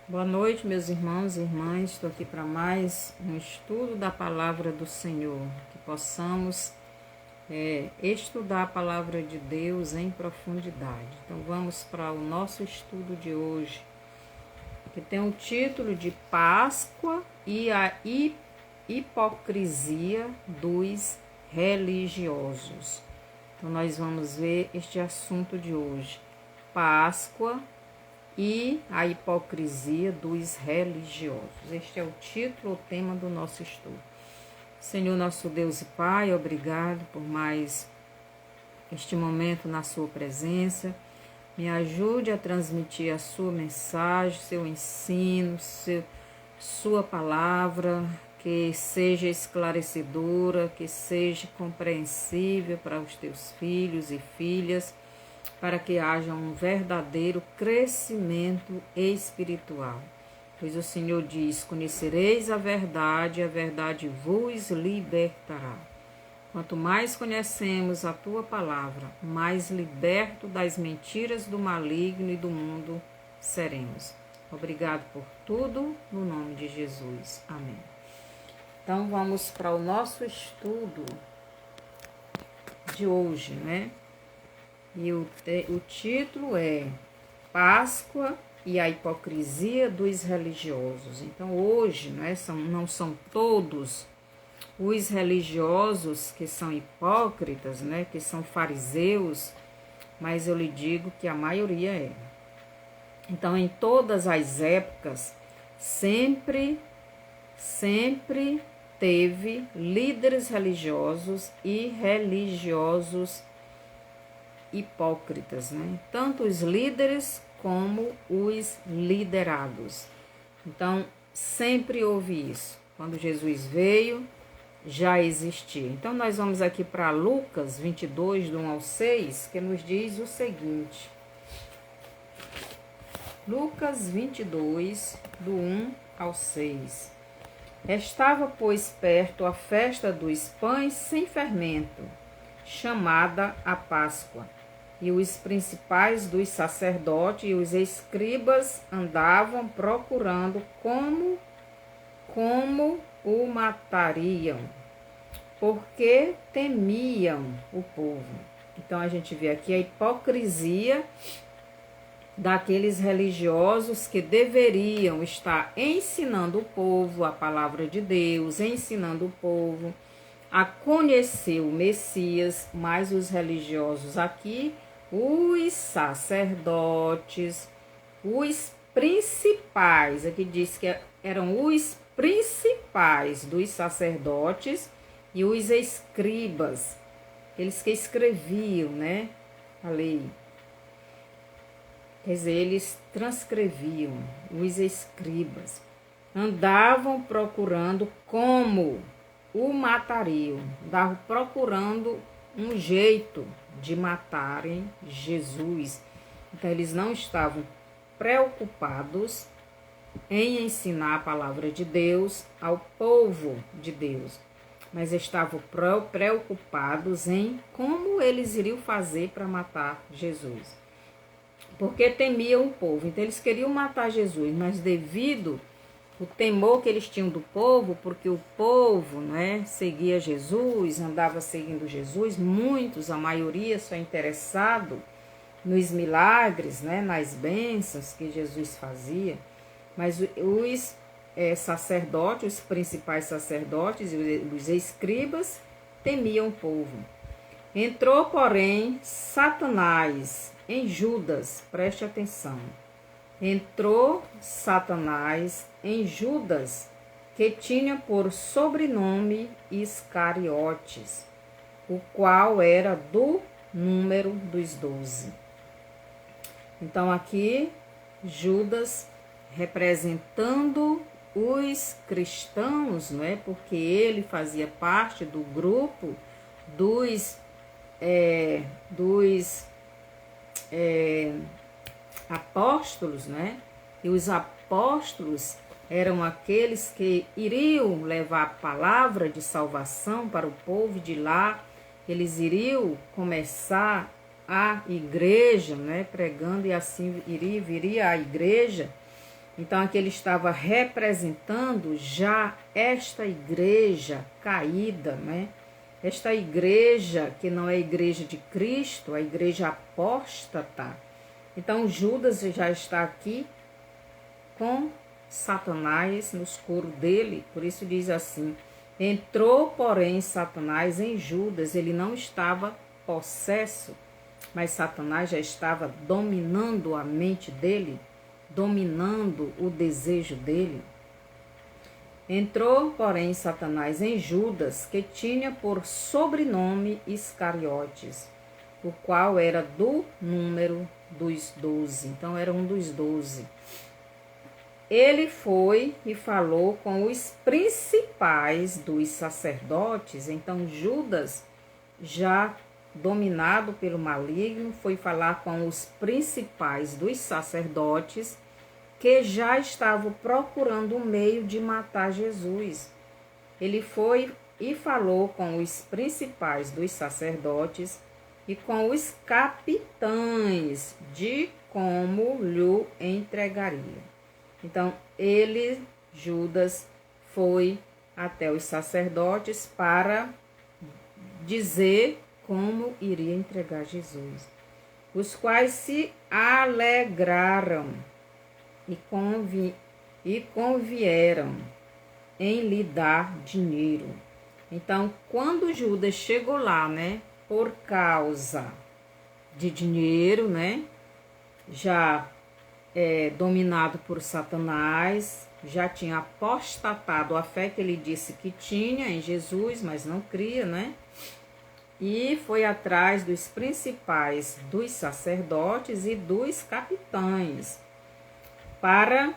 Boa noite, meus irmãos e irmãs. Estou aqui para mais um estudo da palavra do Senhor. Que possamos estudar a palavra de Deus em profundidade. Então, vamos para o nosso estudo de hoje, que tem o título de Páscoa e a hipocrisia dos religiosos. Então, nós vamos ver este assunto de hoje: Páscoa e a hipocrisia dos religiosos. Este é o título, o tema do nosso estudo. Senhor, nosso Deus e Pai, obrigado por mais este momento na sua presença. Me ajude a transmitir a sua mensagem, seu ensino, sua palavra, que seja esclarecedora, que seja compreensível para os teus filhos e filhas, para que haja um verdadeiro crescimento espiritual. Pois o Senhor diz: conhecereis a verdade vos libertará. Quanto mais conhecemos a tua palavra, mais liberto das mentiras do maligno e do mundo seremos. Obrigado por tudo, no nome de Jesus. Amém. Então vamos para o nosso estudo de hoje, né? E o título é Páscoa e a hipocrisia dos religiosos. Então hoje, né, não são todos os religiosos que são hipócritas, né, que são fariseus, mas eu lhe digo que a maioria é. Então, em todas as épocas, sempre teve líderes religiosos e religiosos hipócritas, né? Tanto os líderes como os liderados. Então, sempre houve isso. Quando Jesus veio, já existia. Então, nós vamos aqui para Lucas 22, do 1 ao 6, que nos diz o seguinte. Lucas 22, do 1 ao 6. Estava, pois, perto a festa dos pães sem fermento, chamada a Páscoa. E os principais dos sacerdotes e os escribas andavam procurando como o matariam, porque temiam o povo. Então a gente vê aqui a hipocrisia daqueles religiosos que deveriam estar ensinando o povo a palavra de Deus, ensinando o povo a conhecer o Messias, mas os religiosos aqui, os sacerdotes, os principais, aqui diz que eram os principais dos sacerdotes e os escribas, eles que escreviam, né, a lei. Quer dizer, eles transcreviam, os escribas. Andavam procurando como o matariam, andavam procurando um jeito de matarem Jesus. Então, eles não estavam preocupados em ensinar a palavra de Deus ao povo de Deus, mas estavam preocupados em como eles iriam fazer para matar Jesus. Porque temiam o povo. Então, eles queriam matar Jesus, mas devido o temor que eles tinham do povo, porque o povo, né, seguia Jesus, andava seguindo Jesus, muitos, a maioria, só interessado nos milagres, né, nas bênçãos que Jesus fazia, mas os sacerdotes, os principais sacerdotes e os escribas temiam o povo. Entrou, porém, Satanás em Judas, preste atenção. Entrou Satanás em Judas, que tinha por sobrenome Iscariotes, o qual era do número dos 12. Então aqui Judas representando os cristãos, não é? Porque ele fazia parte do grupo dos apóstolos, né? E os apóstolos eram aqueles que iriam levar a palavra de salvação para o povo de lá. Eles iriam começar a igreja, né? Pregando, e assim viria a igreja Então aqui ele estava representando já esta igreja caída, né? Esta igreja que não é a igreja de Cristo, a igreja apóstata. Então Judas já está aqui com Satanás nos coros dele, por isso diz assim: entrou, porém, Satanás em Judas. Ele não estava possesso, mas Satanás já estava dominando a mente dele, dominando o desejo dele. Entrou, porém, Satanás em Judas, que tinha por sobrenome Iscariotes, o qual era do número dos 12. Então, era um dos 12. Ele foi e falou com os principais dos sacerdotes. Então, Judas, já dominado pelo maligno, foi falar com os principais dos sacerdotes, que já estavam procurando um meio de matar Jesus. Ele foi e falou com os principais dos sacerdotes e com os capitães de como lhe entregaria. Então, ele, Judas, foi até os sacerdotes para dizer como iria entregar Jesus, os quais se alegraram e convieram em lhe dar dinheiro. Então, quando Judas chegou lá, né, por causa de dinheiro, né, já dominado por Satanás, já tinha apostatado a fé que ele disse que tinha em Jesus, mas não cria, né? E foi atrás dos principais dos sacerdotes e dos capitães para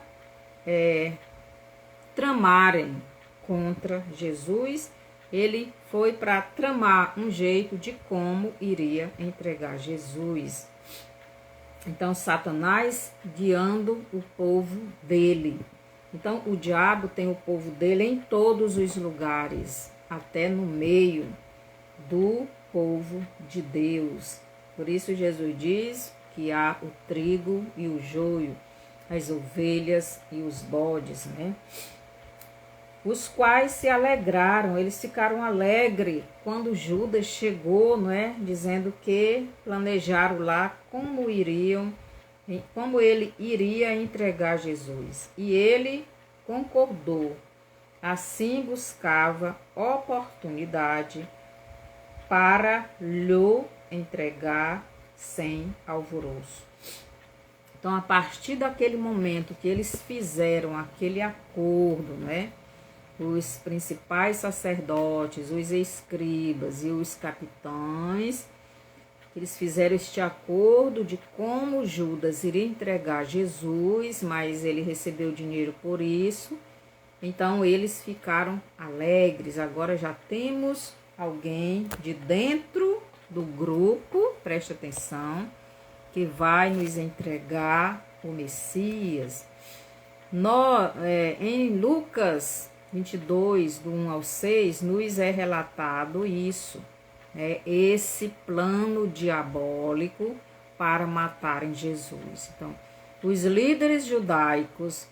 tramarem contra Jesus. Ele foi para tramar um jeito de como iria entregar Jesus. Então, Satanás guiando o povo dele. Então, o diabo tem o povo dele em todos os lugares, até no meio do povo de Deus. Por isso, Jesus diz que há o trigo e o joio, as ovelhas e os bodes, né? Os quais se alegraram, eles ficaram alegres quando Judas chegou, né, dizendo que planejaram lá como ele iria entregar Jesus. E ele concordou, assim buscava oportunidade para lhe entregar sem alvoroço. Então, a partir daquele momento que eles fizeram aquele acordo, né, os principais sacerdotes, os escribas e os capitães, eles fizeram este acordo de como Judas iria entregar Jesus, mas ele recebeu dinheiro por isso. Então, eles ficaram alegres. Agora já temos alguém de dentro do grupo, presta atenção, que vai nos entregar o Messias. Em Lucas 22, do 1 ao 6, nos é relatado isso, esse plano diabólico para matarem Jesus. Então, os líderes judaicos,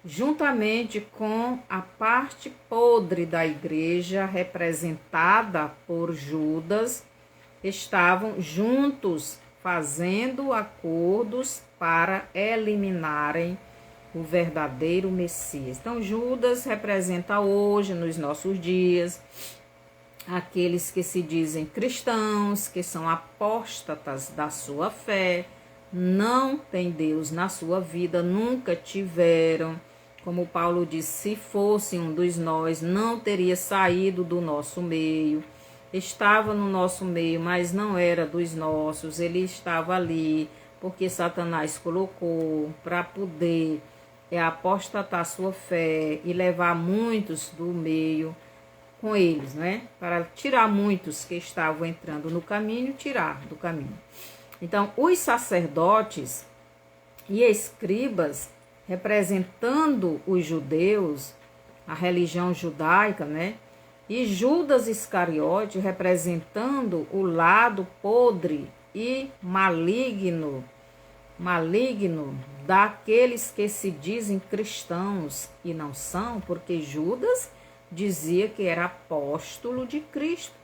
juntamente com a parte podre da igreja, representada por Judas, estavam juntos fazendo acordos para eliminarem o verdadeiro Messias. Então, Judas representa hoje, nos nossos dias, aqueles que se dizem cristãos, que são apóstatas da sua fé, não tem Deus na sua vida, nunca tiveram. Como Paulo disse, se fosse um dos nós, não teria saído do nosso meio. Estava no nosso meio, mas não era dos nossos. Ele estava ali porque Satanás colocou para poder apostatar sua fé e levar muitos do meio com eles, né? Para tirar muitos que estavam entrando no caminho, tirar do caminho. Então, os sacerdotes e escribas, representando os judeus, a religião judaica, né? E Judas Iscariote, representando o lado podre e maligno daqueles que se dizem cristãos e não são, porque Judas dizia que era apóstolo de Cristo.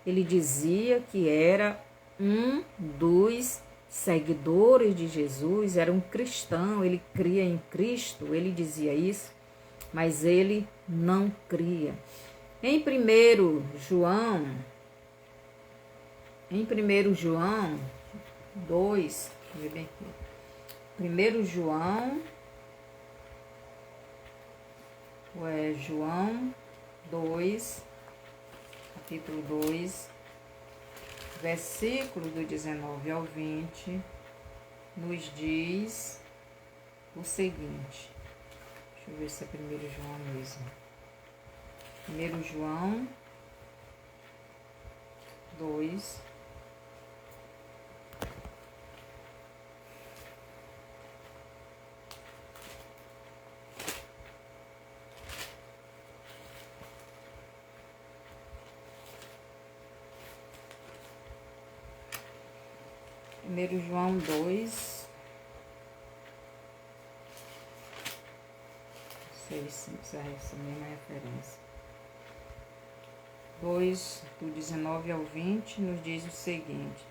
Ele dizia que era um dos seguidores de Jesus, era um cristão, ele cria em Cristo, ele dizia isso, mas ele não cria. Em 1 João 2, deixa eu ver bem aqui. 1 João, João 2, capítulo 2, versículo do 19 ao 20, nos diz o seguinte. Deixa eu ver se é 1 João mesmo. 1 João 2, João 2, não sei se é essa mesma referência. 2, do 19 ao 20, nos diz o seguinte.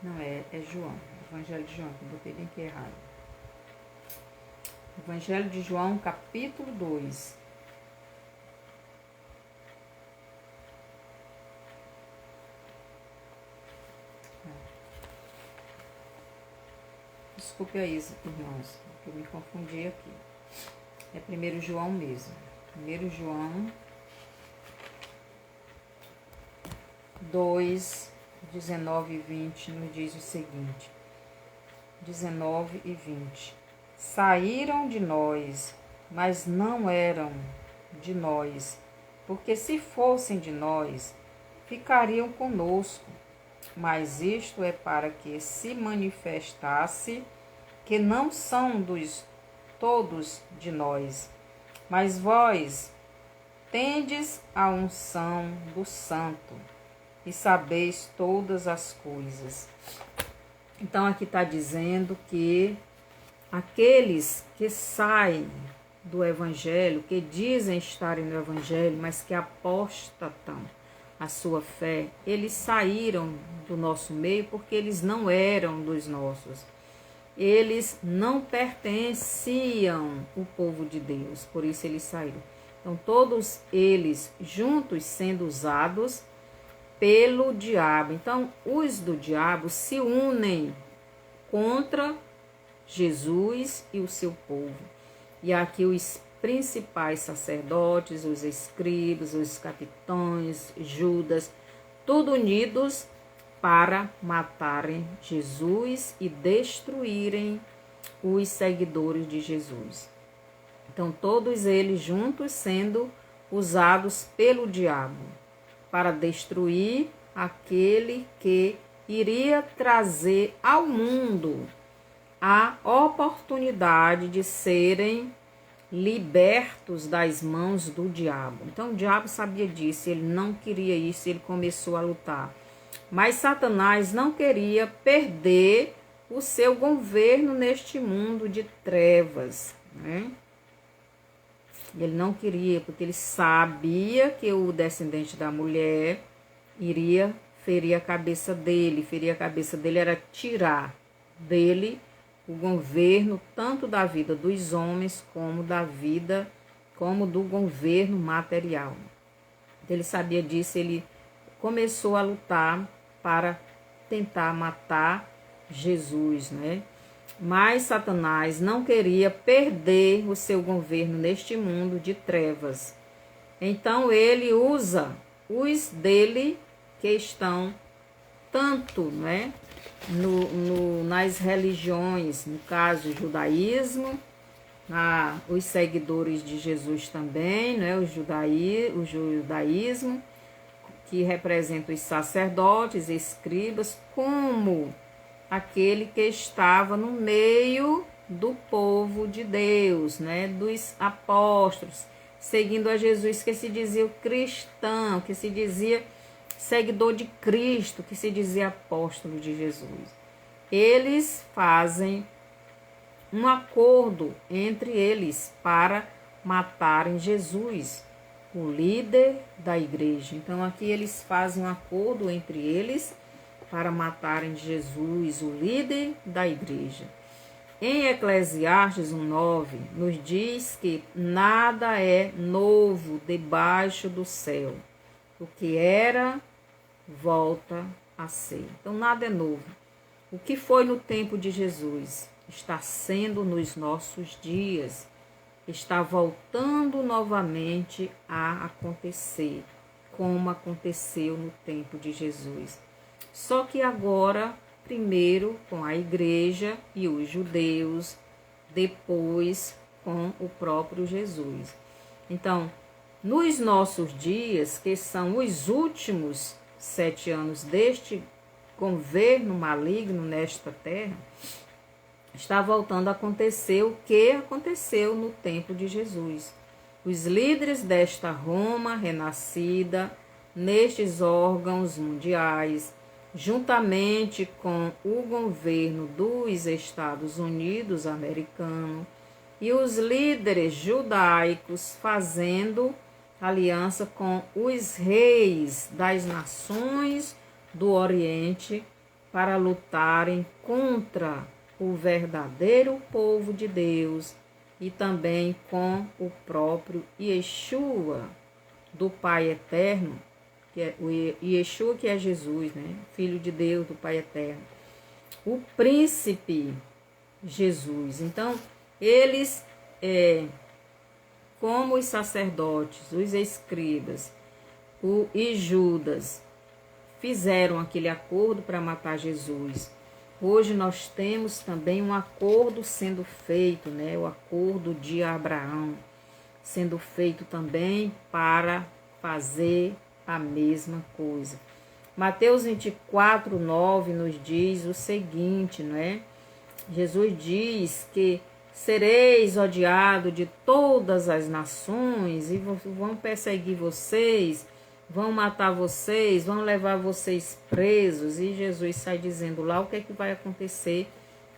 Não, é João, Evangelho de João, que eu botei bem aqui errado. Evangelho de João, capítulo 2. Desculpe aí, irmãos, que eu me confundi aqui. É 1 João mesmo. 1 João 2, 19 e 20 nos diz o seguinte. 19 e 20. Saíram de nós, mas não eram de nós, porque se fossem de nós, ficariam conosco. Mas isto é para que se manifestasse que não são todos de nós, mas vós tendes a unção do Santo e sabeis todas as coisas. Então aqui está dizendo que aqueles que saem do Evangelho, que dizem estarem no Evangelho, mas que apostatam a sua fé, eles saíram do nosso meio porque eles não eram dos nossos. Eles não pertenciam ao povo de Deus, por isso eles saíram. Então todos eles juntos sendo usados pelo diabo. Então os do diabo se unem contra Jesus e o seu povo. E aqui os principais sacerdotes, os escribas, os capitães, Judas, tudo unidos para matarem Jesus e destruírem os seguidores de Jesus. Então, todos eles juntos sendo usados pelo diabo para destruir aquele que iria trazer ao mundo a oportunidade de serem libertos das mãos do diabo. Então o diabo sabia disso, ele não queria isso, ele começou a lutar. Mas Satanás não queria perder o seu governo neste mundo de trevas, né? Ele não queria, porque ele sabia que o descendente da mulher iria ferir a cabeça dele. Ferir a cabeça dele era tirar dele o governo tanto da vida dos homens como da vida, como do governo material. Ele sabia disso, ele começou a lutar para tentar matar Jesus, né? Mas Satanás não queria perder o seu governo neste mundo de trevas. Então ele usa os dele que estão tanto, né, nas religiões, no caso o judaísmo, os seguidores de Jesus também, né, o judaísmo, que representa os sacerdotes, escribas, como aquele que estava no meio do povo de Deus, né, dos apóstolos, seguindo a Jesus, que se dizia cristão, que se dizia seguidor de Cristo, que se dizia apóstolo de Jesus. Eles fazem um acordo entre eles para matarem Jesus, o líder da igreja. Então aqui eles fazem um acordo entre eles para matarem Jesus, o líder da igreja. Em Eclesiastes 1:9 nos diz que nada é novo debaixo do céu. O que era, volta a ser. Então nada é novo. O que foi no tempo de Jesus está sendo nos nossos dias. Está voltando novamente a acontecer, como aconteceu no tempo de Jesus. Só que agora, primeiro com a igreja e os judeus, depois com o próprio Jesus. Então, nos nossos dias, que são os últimos 7 anos deste governo maligno nesta terra, está voltando a acontecer o que aconteceu no tempo de Jesus. Os líderes desta Roma renascida, nestes órgãos mundiais, juntamente com o governo dos Estados Unidos americanos e os líderes judaicos fazendo aliança com os reis das nações do Oriente para lutarem contra o verdadeiro povo de Deus e também com o próprio Yeshua, do Pai Eterno, que é o Yeshua, que é Jesus, né? Filho de Deus, do Pai Eterno. O príncipe Jesus. Então, eles, como os sacerdotes, os escribas e Judas, fizeram aquele acordo para matar Jesus. Hoje nós temos também um acordo sendo feito, né? O acordo de Abraão sendo feito também para fazer a mesma coisa. Mateus 24:9 nos diz o seguinte, né? Jesus diz que sereis odiados de todas as nações e vão perseguir vocês, vão matar vocês, vão levar vocês presos. E Jesus sai dizendo lá o que é que vai acontecer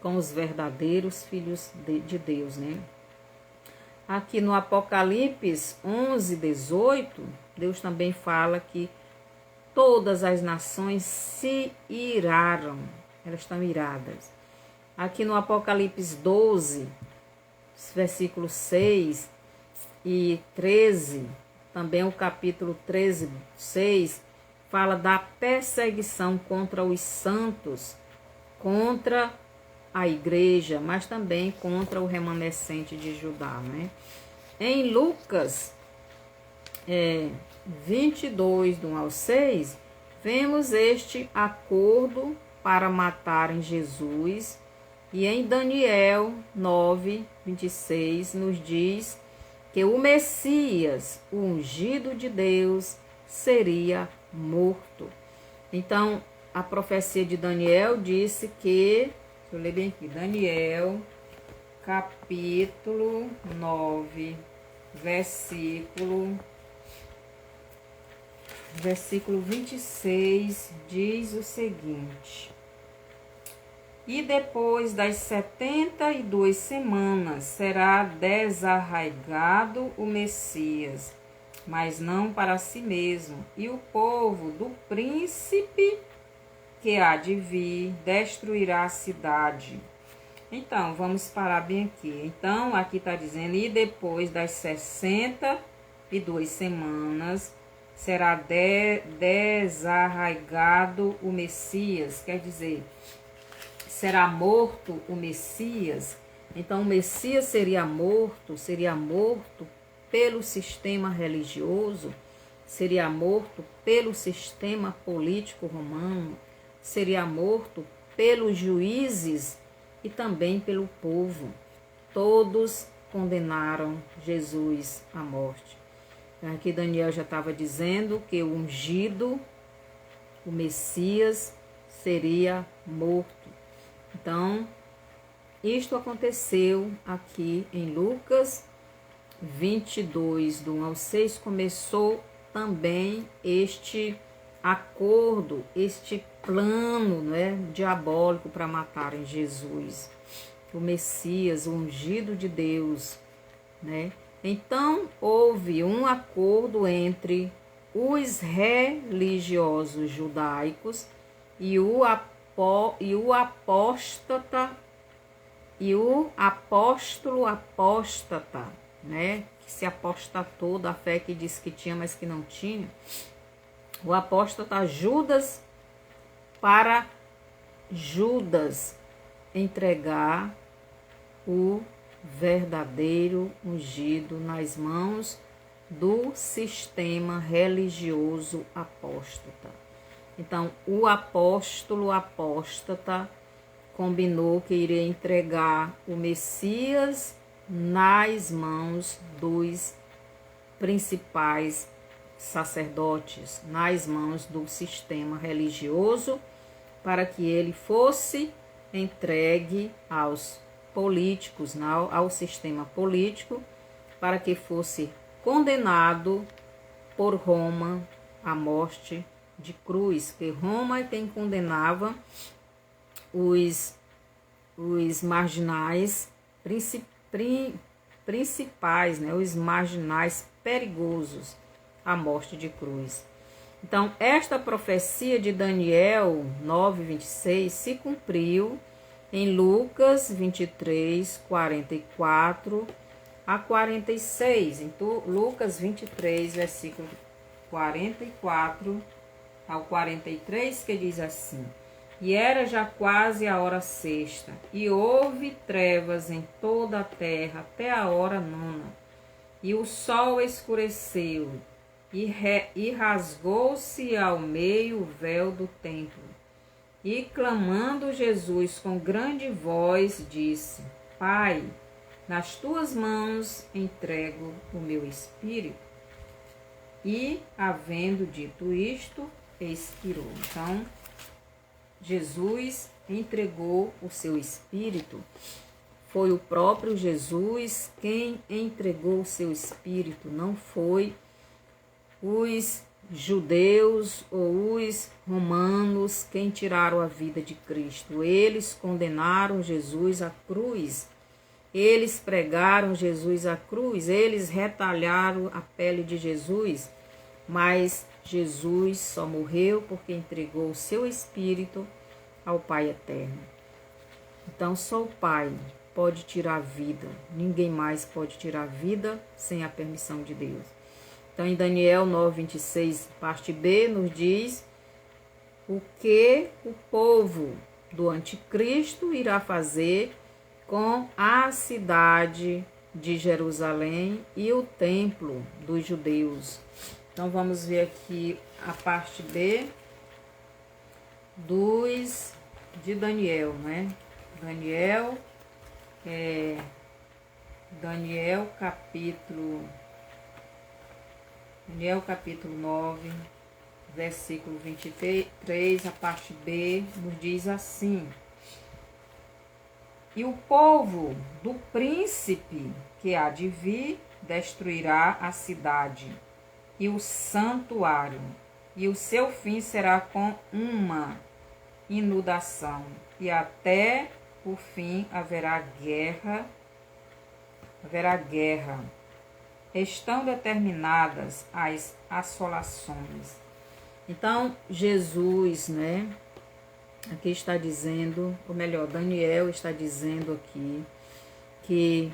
com os verdadeiros filhos de Deus, né? Aqui no Apocalipse 11:18, Deus também fala que todas as nações se iraram, elas estão iradas. Aqui no Apocalipse 12, versículos 6 e 13, também o capítulo 13, 6, fala da perseguição contra os santos, contra a igreja, mas também contra o remanescente de Judá, né? Em Lucas 22, do 1 ao 6, vemos este acordo para matarem Jesus. E em Daniel 9:26 nos diz que o Messias, o ungido de Deus, seria morto. Então, a profecia de Daniel disse que, deixa eu ler bem aqui, Daniel, capítulo 9, versículo 26, diz o seguinte: e depois das 72 semanas será desarraigado o Messias, mas não para si mesmo, e o povo do príncipe que há de vir destruirá a cidade. Então, vamos parar bem aqui. Então, aqui está dizendo, e depois das 62 semanas será desarraigado o Messias, quer dizer, será morto o Messias. Então o Messias seria morto pelo sistema religioso, seria morto pelo sistema político romano, seria morto pelos juízes e também pelo povo. Todos condenaram Jesus à morte. Aqui Daniel já estava dizendo que o ungido, o Messias, seria morto. Então, isto aconteceu aqui em Lucas 22, do 1 ao 6, começou também este acordo, este plano, né, diabólico para matarem Jesus, o Messias, o ungido de Deus, né? Então houve um acordo entre os religiosos judaicos e o apóstolo apóstata, né? Que se apostatou da fé que disse que tinha, mas que não tinha. O apóstata Judas, para Judas entregar o verdadeiro ungido nas mãos do sistema religioso apóstata. Então, o apóstolo apóstata combinou que iria entregar o Messias nas mãos dos principais sacerdotes, nas mãos do sistema religioso, para que ele fosse entregue aos políticos, ao sistema político, para que fosse condenado por Roma à morte de cruz, que Roma é quem condenava os marginais principais, né, os marginais perigosos à morte de cruz. Então, esta profecia de Daniel 9:26 se cumpriu em Lucas 23, 44 a 46. Então, Lucas 23, versículo 44 ao 43, que diz assim: E era já quase a hora sexta, e houve trevas em toda a terra até a hora nona, e o sol escureceu, e rasgou-se ao meio o véu do templo. E clamando Jesus com grande voz, disse: Pai, nas tuas mãos entrego o meu espírito. E, havendo dito isto, expirou. Então, Jesus entregou o seu espírito. Foi o próprio Jesus quem entregou o seu espírito, não foi os judeus ou os romanos quem tiraram a vida de Cristo. Eles condenaram Jesus à cruz, eles pregaram Jesus à cruz, eles retalharam a pele de Jesus, mas Jesus só morreu porque entregou o seu espírito ao Pai eterno. Então só o Pai pode tirar a vida, ninguém mais pode tirar a vida sem a permissão de Deus. Então, em Daniel 9:26, parte B, nos diz o que o povo do anticristo irá fazer com a cidade de Jerusalém e o templo dos judeus. Então, vamos ver aqui a parte B de Daniel, né? Daniel capítulo 9, versículo 23, a parte B, nos diz assim: E o povo do príncipe que há de vir destruirá a cidade e o santuário, e o seu fim será com uma inundação, e até o fim haverá guerra. Estão determinadas as assolações. Então, Jesus, né, aqui está dizendo, ou melhor, Daniel está dizendo aqui, que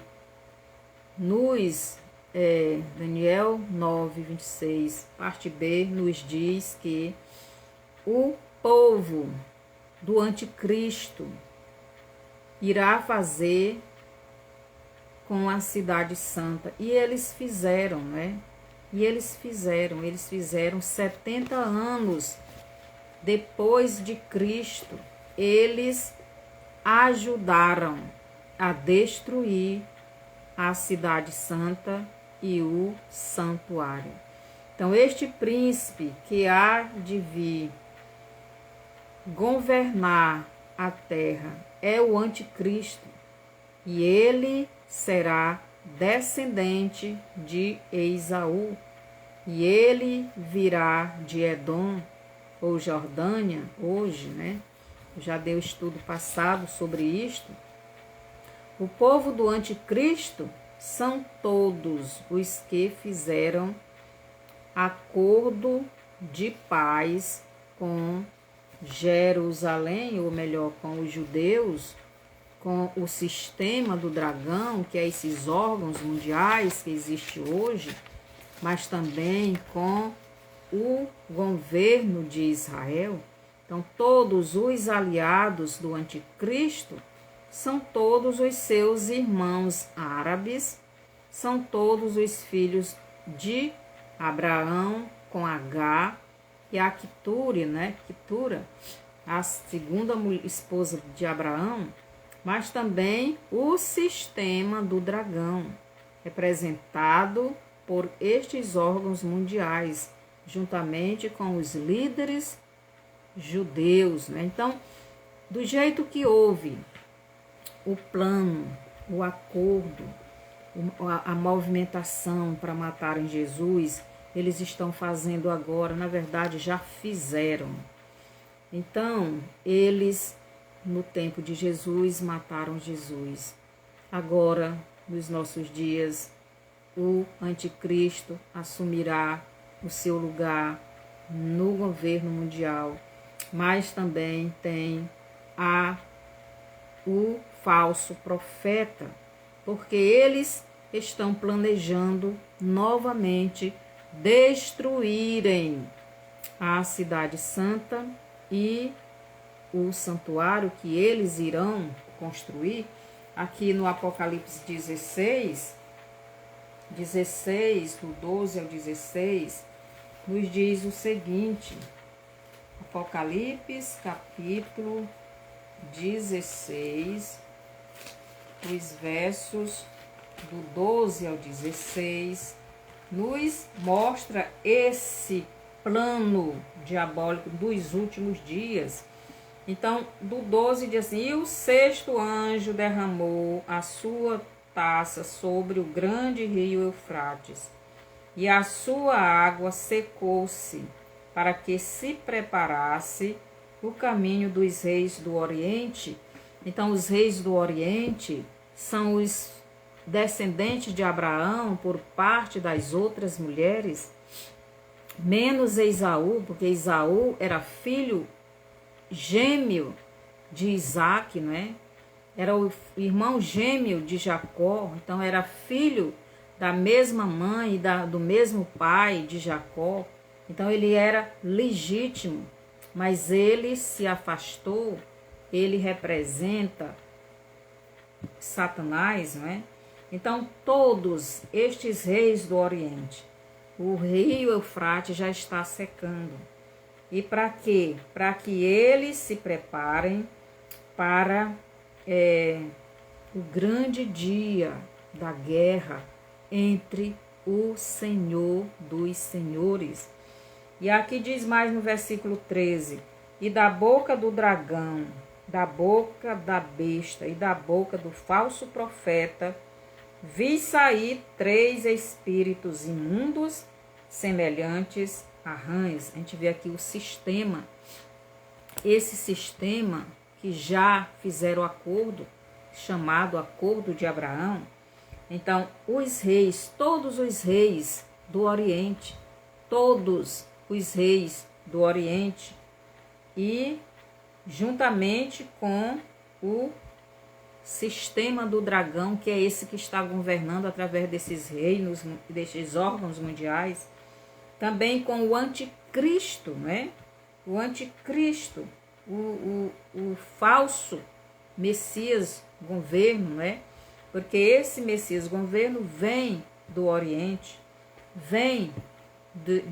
Daniel 9:26, parte B, nos diz que o povo do anticristo irá fazer com a cidade santa. E eles fizeram, né? Eles fizeram 70 anos depois de Cristo. Eles ajudaram a destruir a cidade santa e o santuário. Então, este príncipe que há de vir governar a terra é o anticristo. E ele será descendente de Esaú, e ele virá de Edom, ou Jordânia, hoje, né? Eu já dei o estudo passado sobre isto. O povo do anticristo são todos os que fizeram acordo de paz com Jerusalém, ou melhor, com os judeus, com o sistema do dragão, que é esses órgãos mundiais que existe hoje, mas também com o governo de Israel. Então, todos os aliados do anticristo são todos os seus irmãos árabes, são todos os filhos de Abraão com H, e a Quetura, né? Quetura, a segunda esposa de Abraão, mas também o sistema do dragão, representado por estes órgãos mundiais, juntamente com os líderes judeus, né? Então, do jeito que houve o plano, o acordo, a movimentação para matarem Jesus, eles estão fazendo agora, na verdade já fizeram. Então, eles, no tempo de Jesus, mataram Jesus. Agora, nos nossos dias, o anticristo assumirá o seu lugar no governo mundial, mas também tem o falso profeta, porque eles estão planejando novamente destruírem a cidade santa e o santuário que eles irão construir. Aqui no Apocalipse 16, do 12 ao 16, nos diz o seguinte, Apocalipse capítulo 16, os versos do 12 ao 16, nos mostra esse plano diabólico dos últimos dias. Então, do 12 diz assim: e o sexto anjo derramou a sua taça sobre o grande rio Eufrates, e a sua água secou-se, para que se preparasse o caminho dos reis do Oriente. Então, os reis do Oriente são os descendentes de Abraão por parte das outras mulheres, menos Esaú, porque Esaú era filho gêmeo de Isaac, não é? Era o irmão gêmeo de Jacó, então era filho da mesma mãe e do mesmo pai de Jacó. Então ele era legítimo, mas ele se afastou, ele representa Satanás, não é? Então todos estes reis do Oriente, o rio Eufrates já está secando. E para quê? Para que eles se preparem para o grande dia da guerra entre o Senhor dos Senhores. E aqui diz mais no versículo 13: e da boca do dragão, da boca da besta e da boca do falso profeta, vi sair 3 espíritos imundos, semelhantes a rãs. A gente vê aqui o sistema, esse sistema que já fizeram acordo, chamado Acordo de Abraão. Então, os reis, todos os reis do Oriente, todos os reis do Oriente, e juntamente com o sistema do dragão, que é esse que está governando através desses reinos, desses órgãos mundiais, também com o anticristo, né? O anticristo, o falso Messias governo, né? Porque esse Messias governo vem do Oriente, vem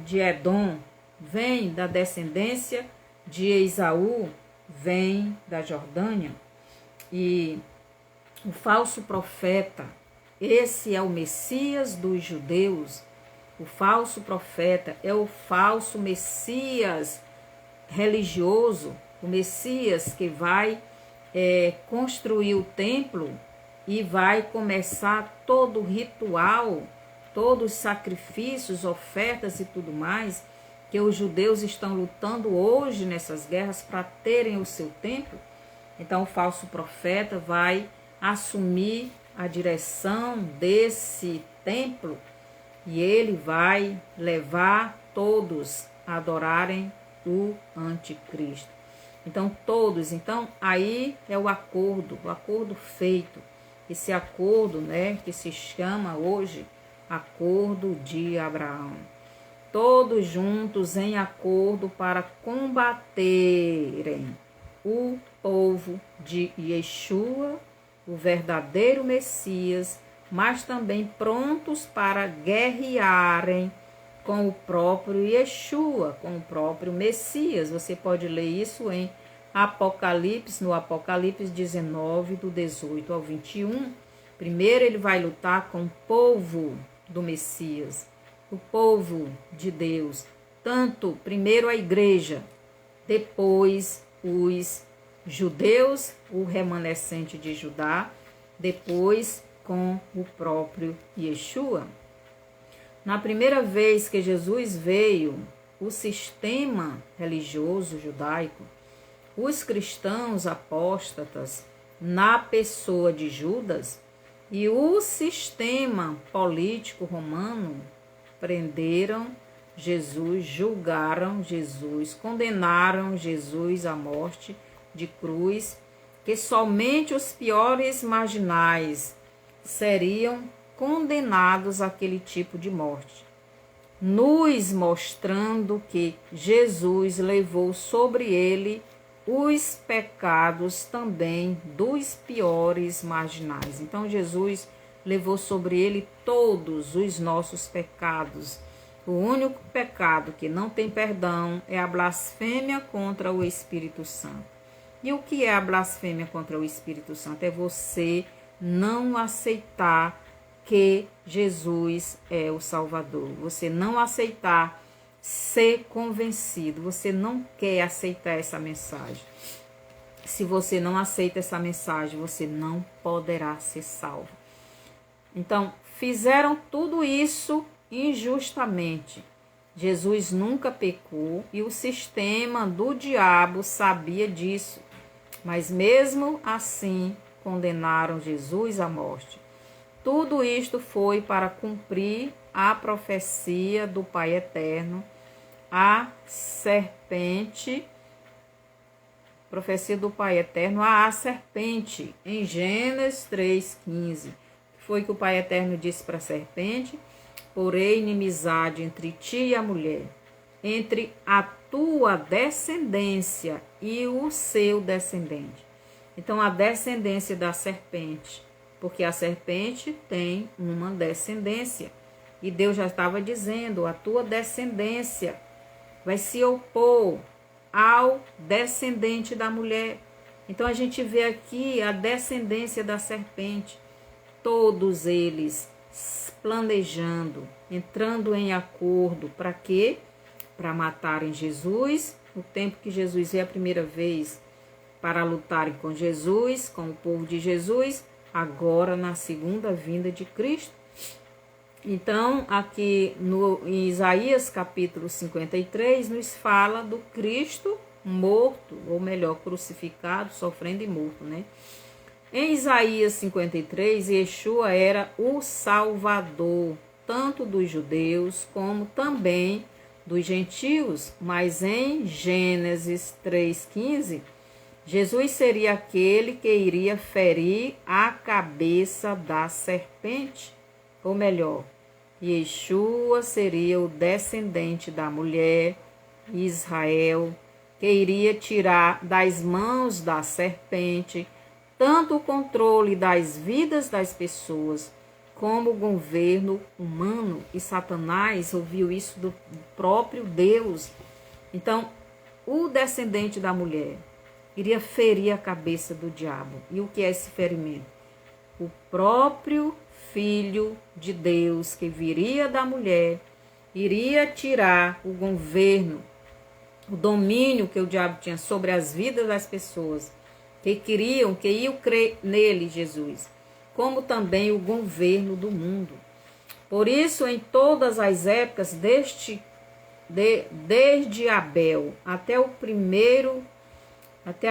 de Edom, vem da descendência de Esaú, vem da Jordânia. E o falso profeta, esse é o Messias dos judeus. O falso profeta é o falso Messias religioso, o Messias que vai construir o templo e vai começar todo o ritual, todos os sacrifícios, ofertas e tudo mais. que os judeus estão lutando hoje nessas guerras para terem o seu templo. Então o falso profeta vai assumir a direção desse templo e ele vai levar todos a adorarem o anticristo. Então todos, aí é o acordo feito. Esse acordo, né, que se chama hoje Acordo de Abraão. Todos juntos em acordo para combaterem o povo de Yeshua, o verdadeiro Messias, mas também prontos para guerrearem com o próprio Yeshua, com o próprio Messias. Você pode ler isso em Apocalipse, no Apocalipse 19, do 18 ao 21. Primeiro ele vai lutar com o povo do Messias, o povo de Deus. Tanto primeiro a igreja, depois os judeus, o remanescente de Judá, depois com o próprio Yeshua. Na primeira vez que Jesus veio, o sistema religioso judaico, os cristãos apóstatas, na pessoa de Judas, e o sistema político romano prenderam Jesus, julgaram Jesus, condenaram Jesus à morte de cruz, que somente os piores marginais seriam condenados àquele tipo de morte, nos mostrando que Jesus levou sobre ele os pecados também dos piores marginais. Então Jesus levou sobre ele todos os nossos pecados. O único pecado que não tem perdão é a blasfêmia contra o Espírito Santo. E o que é a blasfêmia contra o Espírito Santo? É você não aceitar que Jesus é o Salvador. Você não aceitar ser convencido. Você não quer aceitar essa mensagem. Se você não aceita essa mensagem, você não poderá ser salvo. Então, fizeram tudo isso injustamente. Jesus nunca pecou e o sistema do diabo sabia disso. Mas mesmo assim, condenaram Jesus à morte. Tudo isto foi para cumprir a profecia do Pai Eterno, a serpente, profecia do Pai Eterno, a serpente, em Gênesis 3,15. Foi que o Pai Eterno disse para a serpente: porém inimizade entre ti e a mulher, entre a tua descendência e o seu descendente. Então, a descendência da serpente, porque a serpente tem uma descendência. E Deus já estava dizendo, a tua descendência vai se opor ao descendente da mulher. Então, a gente vê aqui a descendência da serpente. Todos eles planejando, entrando em acordo. Para quê? Para matarem Jesus, no tempo que Jesus veio a primeira vez, para lutarem com Jesus, com o povo de Jesus, agora na segunda vinda de Cristo. Então, aqui em Isaías capítulo 53, nos fala do Cristo morto, ou melhor, crucificado, sofrendo e morto, né? Em Isaías 53, Yeshua era o Salvador, tanto dos judeus como também dos gentios, mas em Gênesis 3,15, Jesus seria aquele que iria ferir a cabeça da serpente, ou melhor, Yeshua seria o descendente da mulher, Israel, que iria tirar das mãos da serpente tanto o controle das vidas das pessoas, como o governo humano. E Satanás ouviu isso do próprio Deus. Então, o descendente da mulher iria ferir a cabeça do diabo. E o que é esse ferimento? O próprio Filho de Deus, que viria da mulher, iria tirar o governo, o domínio que o diabo tinha sobre as vidas das pessoas, que iam crer nele, Jesus, como também o governo do mundo. Por isso, em todas as épocas, desde desde Abel até a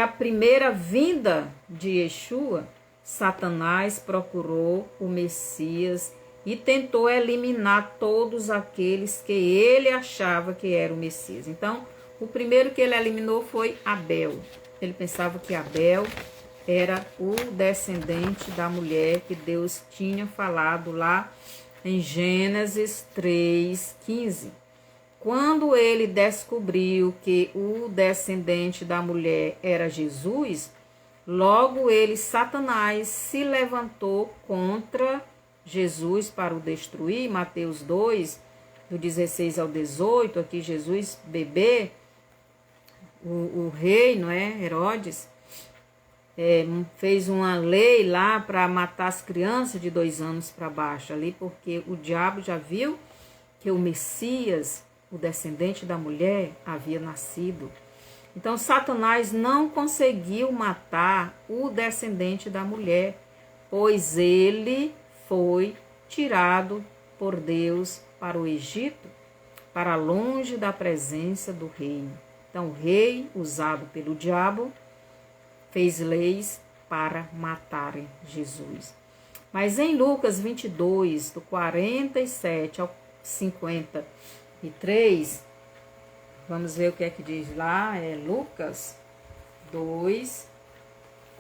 primeira vinda de Yeshua, Satanás procurou o Messias e tentou eliminar todos aqueles que ele achava que era o Messias. Então, o primeiro que ele eliminou foi Abel. Ele pensava que Abel era o descendente da mulher que Deus tinha falado lá em Gênesis 3:15. Quando ele descobriu que o descendente da mulher era Jesus, logo ele, Satanás, se levantou contra Jesus para o destruir. Mateus 2, do 16 ao 18, aqui Jesus, bebê, o rei, não é, Herodes, fez uma lei lá para matar as crianças de 2 anos para baixo ali, porque o diabo já viu que o Messias, o descendente da mulher, havia nascido. Então, Satanás não conseguiu matar o descendente da mulher, pois ele foi tirado por Deus para o Egito, para longe da presença do reino. Então, o rei, usado pelo diabo, fez leis para matarem Jesus. Mas em Lucas 22, do 47 ao 53, vamos ver o que é que diz lá. É Lucas 2,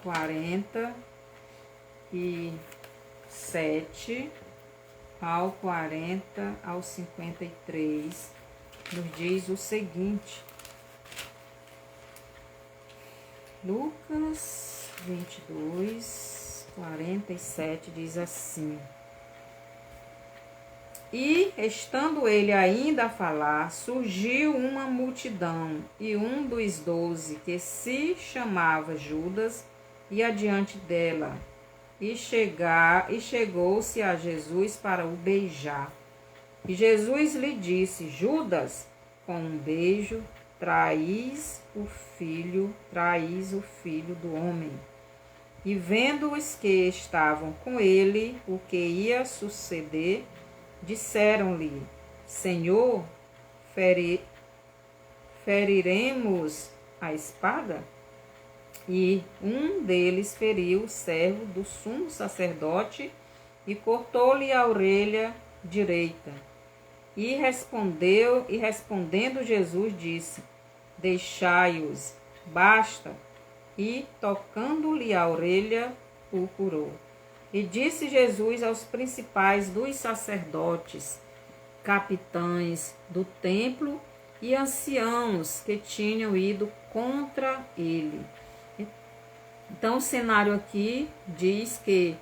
47 ao 40 ao 53, nos diz o seguinte. Lucas 22, 47 diz assim: E, estando ele ainda a falar, surgiu uma multidão, e um dos 12, que se chamava Judas, ia adiante dela, e chegou-se a Jesus para o beijar. E Jesus lhe disse: Judas, com um beijo traís o filho do homem. E vendo os que estavam com ele o que ia suceder, disseram-lhe: Senhor, feriremos a espada? E um deles feriu o servo do sumo sacerdote e cortou-lhe a orelha direita. E respondendo Jesus disse: Deixai-os, basta. E tocando-lhe a orelha, o curou. E disse Jesus aos principais dos sacerdotes, capitães do templo e anciãos que tinham ido contra ele. Então, o cenário aqui diz que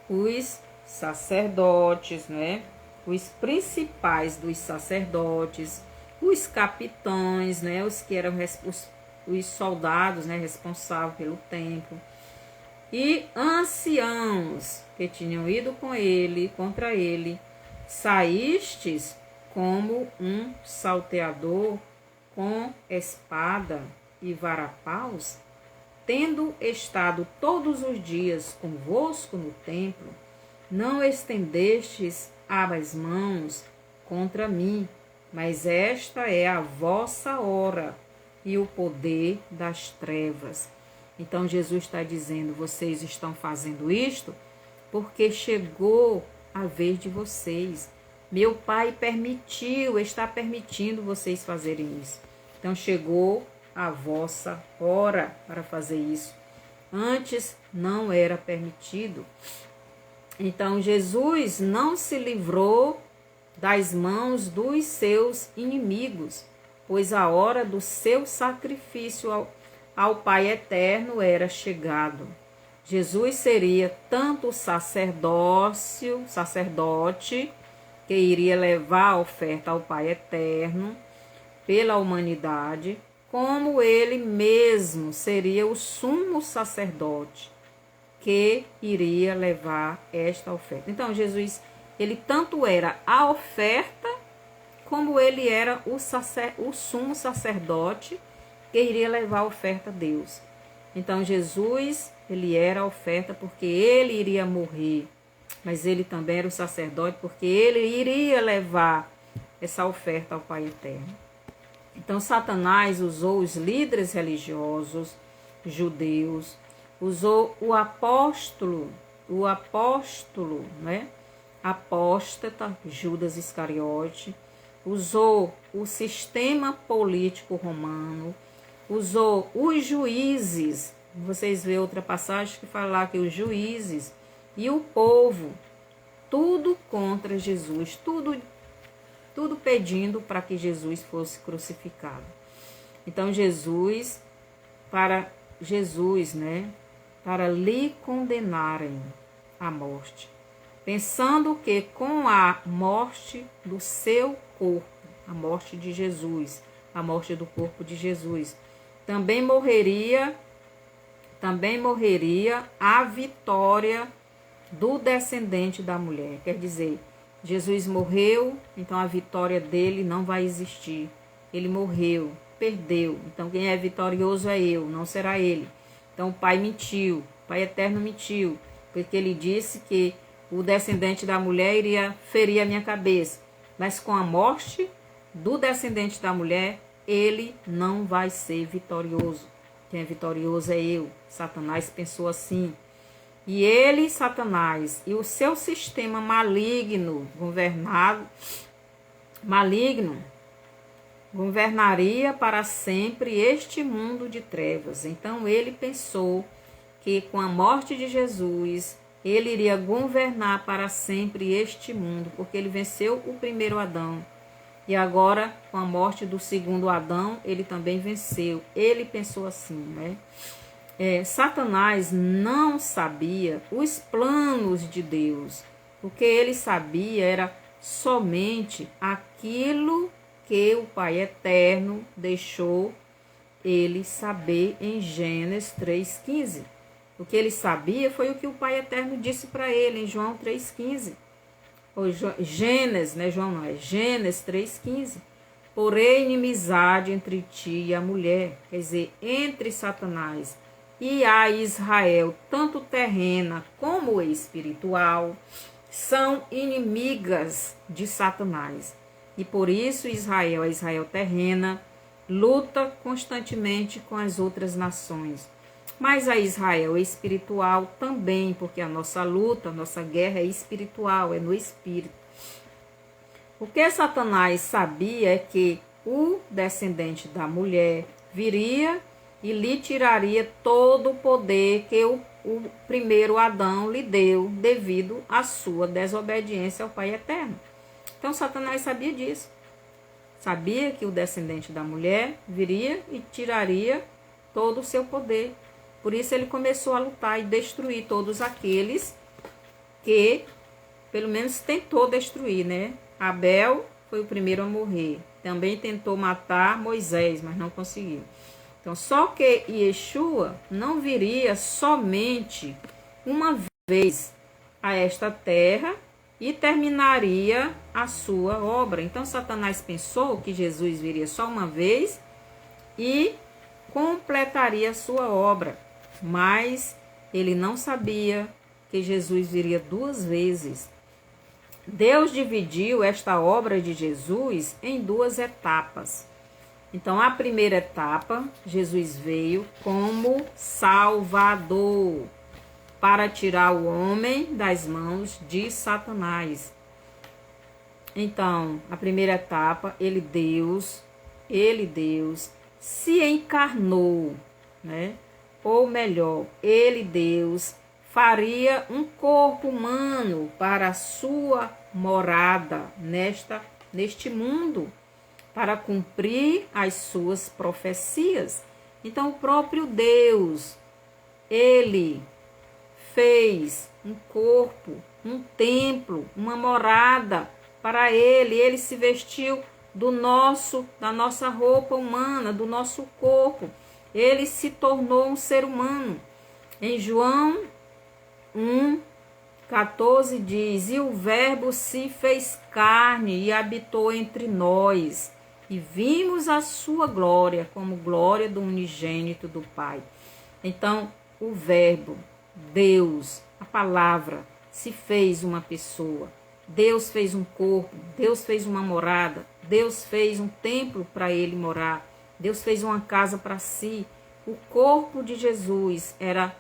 os sacerdotes, né, os principais dos sacerdotes, os capitães, né, os que eram os soldados, né, responsáveis pelo templo, e anciãos que tinham ido com ele, contra ele, saístes como um salteador com espada e varapaus, tendo estado todos os dias convosco no templo, não estendestes as mãos contra mim, mas esta é a vossa hora e o poder das trevas. Então Jesus está dizendo: vocês estão fazendo isto porque chegou a vez de vocês. Meu Pai permitiu, está permitindo vocês fazerem isso. Então chegou a vossa hora para fazer isso. Antes não era permitido. Então Jesus não se livrou das mãos dos seus inimigos, pois a hora do seu sacrifício ao Pai Eterno era chegado. Jesus seria tanto o sacerdote que iria levar a oferta ao Pai Eterno pela humanidade, como ele mesmo seria o sumo sacerdote que iria levar esta oferta. Então, Jesus, ele tanto era a oferta, como ele era o sumo sacerdote que iria levar a oferta a Deus. Então, Jesus, ele era a oferta porque ele iria morrer, mas ele também era o sacerdote porque ele iria levar essa oferta ao Pai Eterno. Então, Satanás usou os líderes religiosos judeus, usou o apóstolo, né? Apóstata, Judas Iscariote, usou o sistema político romano, usou os juízes. Vocês vê outra passagem que fala lá que os juízes e o povo, tudo contra Jesus, tudo pedindo para que Jesus fosse crucificado. Então para lhe condenarem à morte, pensando que com a morte do seu corpo, a morte de Jesus, a morte do corpo de Jesus, também morreria a vitória do descendente da mulher. Quer dizer, Jesus morreu, então a vitória dele não vai existir. Ele morreu, perdeu. Então quem é vitorioso é eu, não será ele. Então o Pai mentiu, o Pai eterno mentiu, porque ele disse que o descendente da mulher iria ferir a minha cabeça. Mas com a morte do descendente da mulher, ele não vai ser vitorioso. Quem é vitorioso é eu. Satanás pensou assim. E ele, Satanás, e o seu sistema maligno, governaria para sempre este mundo de trevas. Então ele pensou que com a morte de Jesus, ele iria governar para sempre este mundo, porque ele venceu o primeiro Adão. E agora, com a morte do segundo Adão, ele também venceu. Ele pensou assim, né? Satanás não sabia os planos de Deus. O que ele sabia era somente aquilo que o Pai Eterno deixou ele saber em Gênesis 3,15. O que ele sabia foi o que o Pai Eterno disse para ele em João 3,15. Gênesis, né, João não é? Gênesis 3,15. Porém, inimizade entre ti e a mulher, quer dizer, entre Satanás e a Israel, tanto terrena como espiritual, são inimigas de Satanás. E por isso Israel, a Israel terrena, luta constantemente com as outras nações. Mas a Israel espiritual também, porque a nossa luta, a nossa guerra é espiritual, é no espírito. O que Satanás sabia é que o descendente da mulher viria e lhe tiraria todo o poder que o primeiro Adão lhe deu devido à sua desobediência ao Pai Eterno. Então Satanás sabia disso. Sabia que o descendente da mulher viria e tiraria todo o seu poder. Por isso ele começou a lutar e destruir todos aqueles que, pelo menos, tentou destruir, né? Abel foi o primeiro a morrer. Também tentou matar Moisés, mas não conseguiu. Então, só que Yeshua não viria somente uma vez a esta terra e terminaria a sua obra. Então, Satanás pensou que Jesus viria só uma vez e completaria a sua obra. Mas ele não sabia que Jesus viria 2 vezes. Deus dividiu esta obra de Jesus em 2 etapas. Então, a primeira etapa, Jesus veio como Salvador para tirar o homem das mãos de Satanás. Então, a primeira etapa, ele Deus, se encarnou, né? Ou melhor, ele Deus faria um corpo humano para a sua morada neste mundo, para cumprir as suas profecias. Então, o próprio Deus, ele fez um corpo, um templo, uma morada para ele. Ele se vestiu da nossa roupa humana, do nosso corpo. Ele se tornou um ser humano. Em João 1,14 diz: e o Verbo se fez carne e habitou entre nós, e vimos a sua glória como glória do unigênito do Pai. Então, o Verbo, Deus, a palavra, se fez uma pessoa. Deus fez um corpo, Deus fez uma morada Deus fez um templo para ele morar. Deus fez uma casa para si. O corpo de Jesus era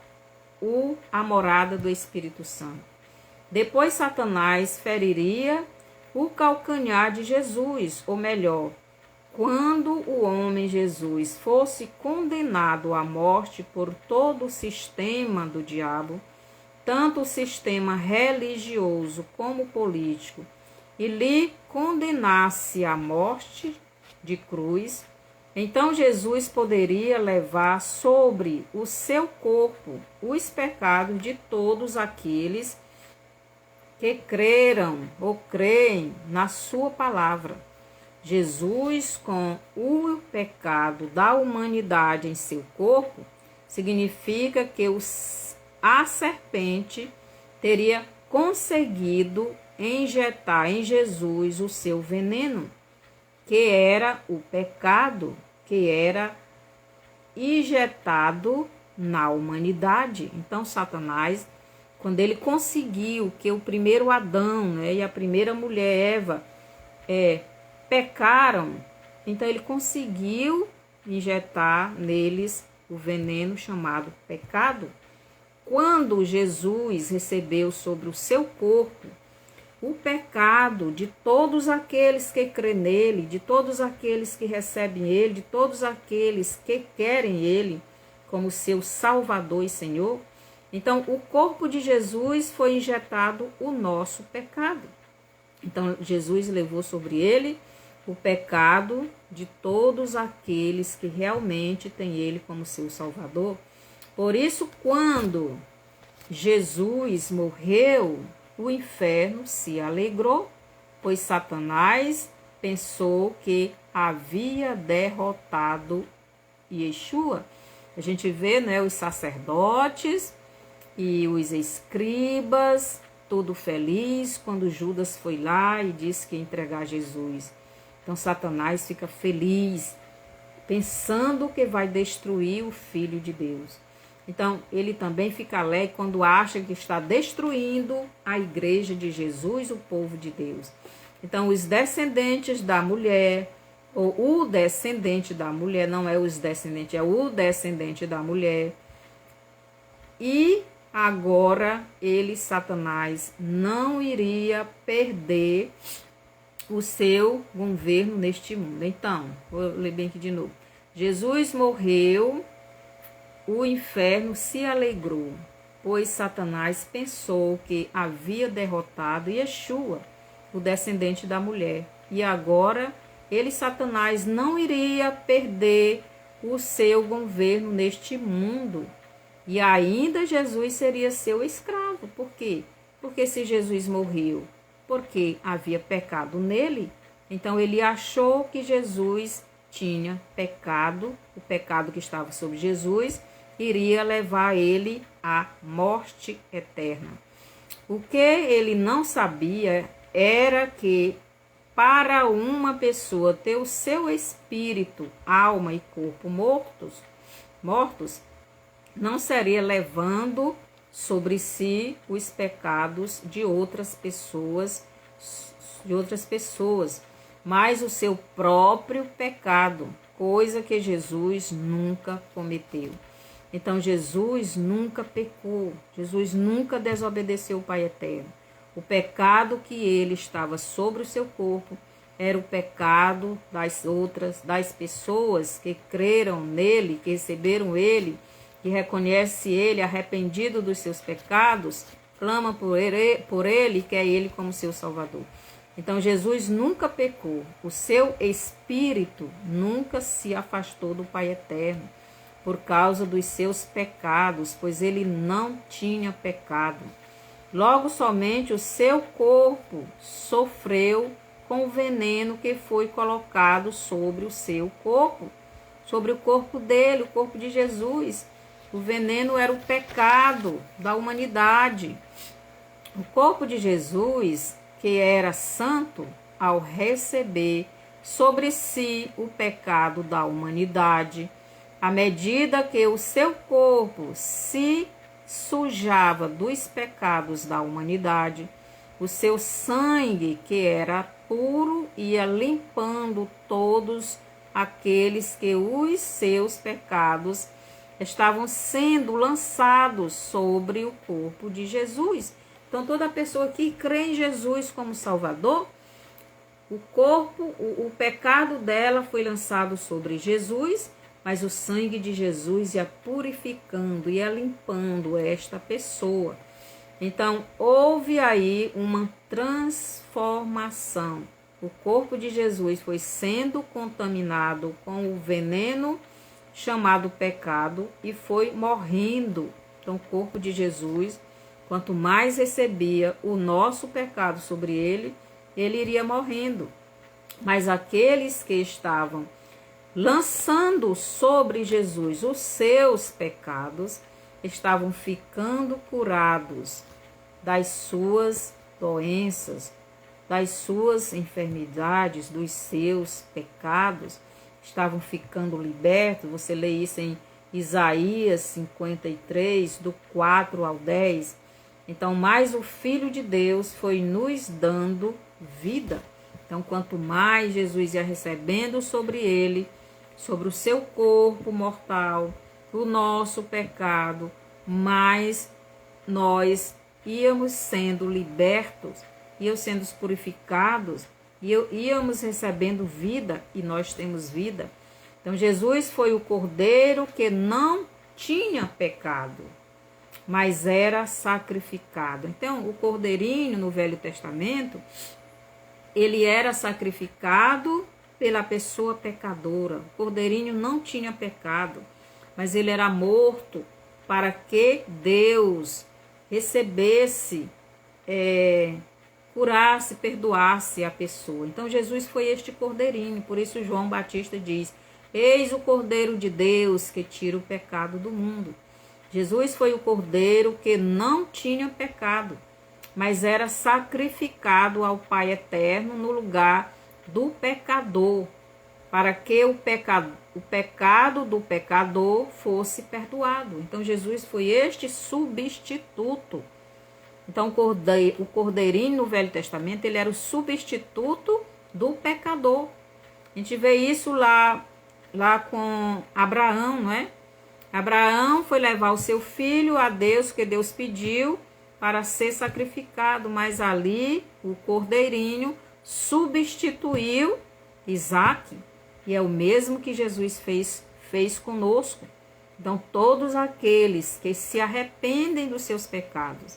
a morada do Espírito Santo. Depois Satanás feriria o calcanhar de Jesus, ou melhor, quando o homem Jesus fosse condenado à morte por todo o sistema do diabo, tanto o sistema religioso como político, e lhe condenasse à morte de cruz, então Jesus poderia levar sobre o seu corpo os pecados de todos aqueles que creram ou creem na sua palavra. Jesus, com o pecado da humanidade em seu corpo, significa que a serpente teria conseguido injetar em Jesus o seu veneno, que era o pecado, que era injetado na humanidade. Então, Satanás, quando ele conseguiu que o primeiro Adão, e a primeira mulher, Eva, pecaram, então ele conseguiu injetar neles o veneno chamado pecado. Quando Jesus recebeu sobre o seu corpo o pecado de todos aqueles que crêem nele, de todos aqueles que recebem ele, de todos aqueles que querem ele como seu Salvador e Senhor, então o corpo de Jesus foi injetado o nosso pecado. Então Jesus levou sobre ele o pecado de todos aqueles que realmente têm ele como seu Salvador. Por isso, quando Jesus morreu, o inferno se alegrou, pois Satanás pensou que havia derrotado Yeshua. A gente vê, os sacerdotes e os escribas, tudo feliz, quando Judas foi lá e disse que ia entregar Jesus. Então Satanás fica feliz, pensando que vai destruir o Filho de Deus. Então, ele também fica alegre quando acha que está destruindo a igreja de Jesus, o povo de Deus. Então, os descendentes da mulher, ou o descendente da mulher, não é os descendentes, é o descendente da mulher. E agora, ele, Satanás, não iria perder o seu governo neste mundo. Então, vou ler bem aqui de novo. Jesus morreu, o inferno se alegrou, pois Satanás pensou que havia derrotado Yeshua, o descendente da mulher. E agora, ele, Satanás, não iria perder o seu governo neste mundo. E ainda Jesus seria seu escravo. Por quê? Porque se Jesus morreu porque havia pecado nele, então ele achou que Jesus tinha pecado, o pecado que estava sobre Jesus iria levar ele à morte eterna. O que ele não sabia era que para uma pessoa ter o seu espírito, alma e corpo mortos, não seria levando sobre si os pecados de outras pessoas, mas o seu próprio pecado, coisa que Jesus nunca cometeu. Então, Jesus nunca pecou, Jesus nunca desobedeceu o Pai Eterno. O pecado que ele estava sobre o seu corpo era o pecado das pessoas que creram nele, que receberam ele, que reconhece ele arrependido dos seus pecados, clama por ele e quer ele como seu Salvador. Então, Jesus nunca pecou, o seu espírito nunca se afastou do Pai Eterno por causa dos seus pecados, pois ele não tinha pecado. Logo, somente o seu corpo sofreu com o veneno que foi colocado sobre o seu corpo, sobre o corpo dele, o corpo de Jesus. O veneno era o pecado da humanidade. O corpo de Jesus, que era santo, ao receber sobre si o pecado da humanidade, à medida que o seu corpo se sujava dos pecados da humanidade, o seu sangue, que era puro ia limpando todos aqueles que os seus pecados estavam sendo lançados sobre o corpo de Jesus. Então, toda pessoa que crê em Jesus como Salvador, o pecado dela foi lançado sobre Jesus, mas o sangue de Jesus ia purificando, ia limpando esta pessoa. Então, houve aí uma transformação. O corpo de Jesus foi sendo contaminado com o veneno chamado pecado e foi morrendo. Então, o corpo de Jesus, quanto mais recebia o nosso pecado sobre ele, ele iria morrendo. Mas aqueles que estavam lançando sobre Jesus os seus pecados, estavam ficando curados das suas doenças, das suas enfermidades, dos seus pecados, estavam ficando libertos. Você lê isso em Isaías 53, do 4 ao 10. Então, mais o Filho de Deus foi nos dando vida. Então, quanto mais Jesus ia recebendo sobre ele, sobre o seu corpo mortal, o nosso pecado, mais nós íamos sendo libertos, íamos sendo purificados, íamos recebendo vida, e nós temos vida. Então, Jesus foi o cordeiro que não tinha pecado, mas era sacrificado. Então, o cordeirinho no Velho Testamento, ele era sacrificado pela pessoa pecadora. O cordeirinho não tinha pecado, mas ele era morto para que Deus recebesse, curasse, perdoasse a pessoa. Então, Jesus foi este cordeirinho. Por isso, João Batista diz: eis o Cordeiro de Deus que tira o pecado do mundo. Jesus foi o cordeiro que não tinha pecado, mas era sacrificado ao Pai Eterno no lugar do pecador, para que o pecado do pecador fosse perdoado. Então, Jesus foi este substituto. Então, o cordeirinho no Velho Testamento, ele era o substituto do pecador. A gente vê isso lá com Abraão, não é? Abraão foi levar o seu filho a Deus, que Deus pediu para ser sacrificado, mas ali o cordeirinho substituiu Isaque, e é o mesmo que Jesus fez conosco. Então, todos aqueles que se arrependem dos seus pecados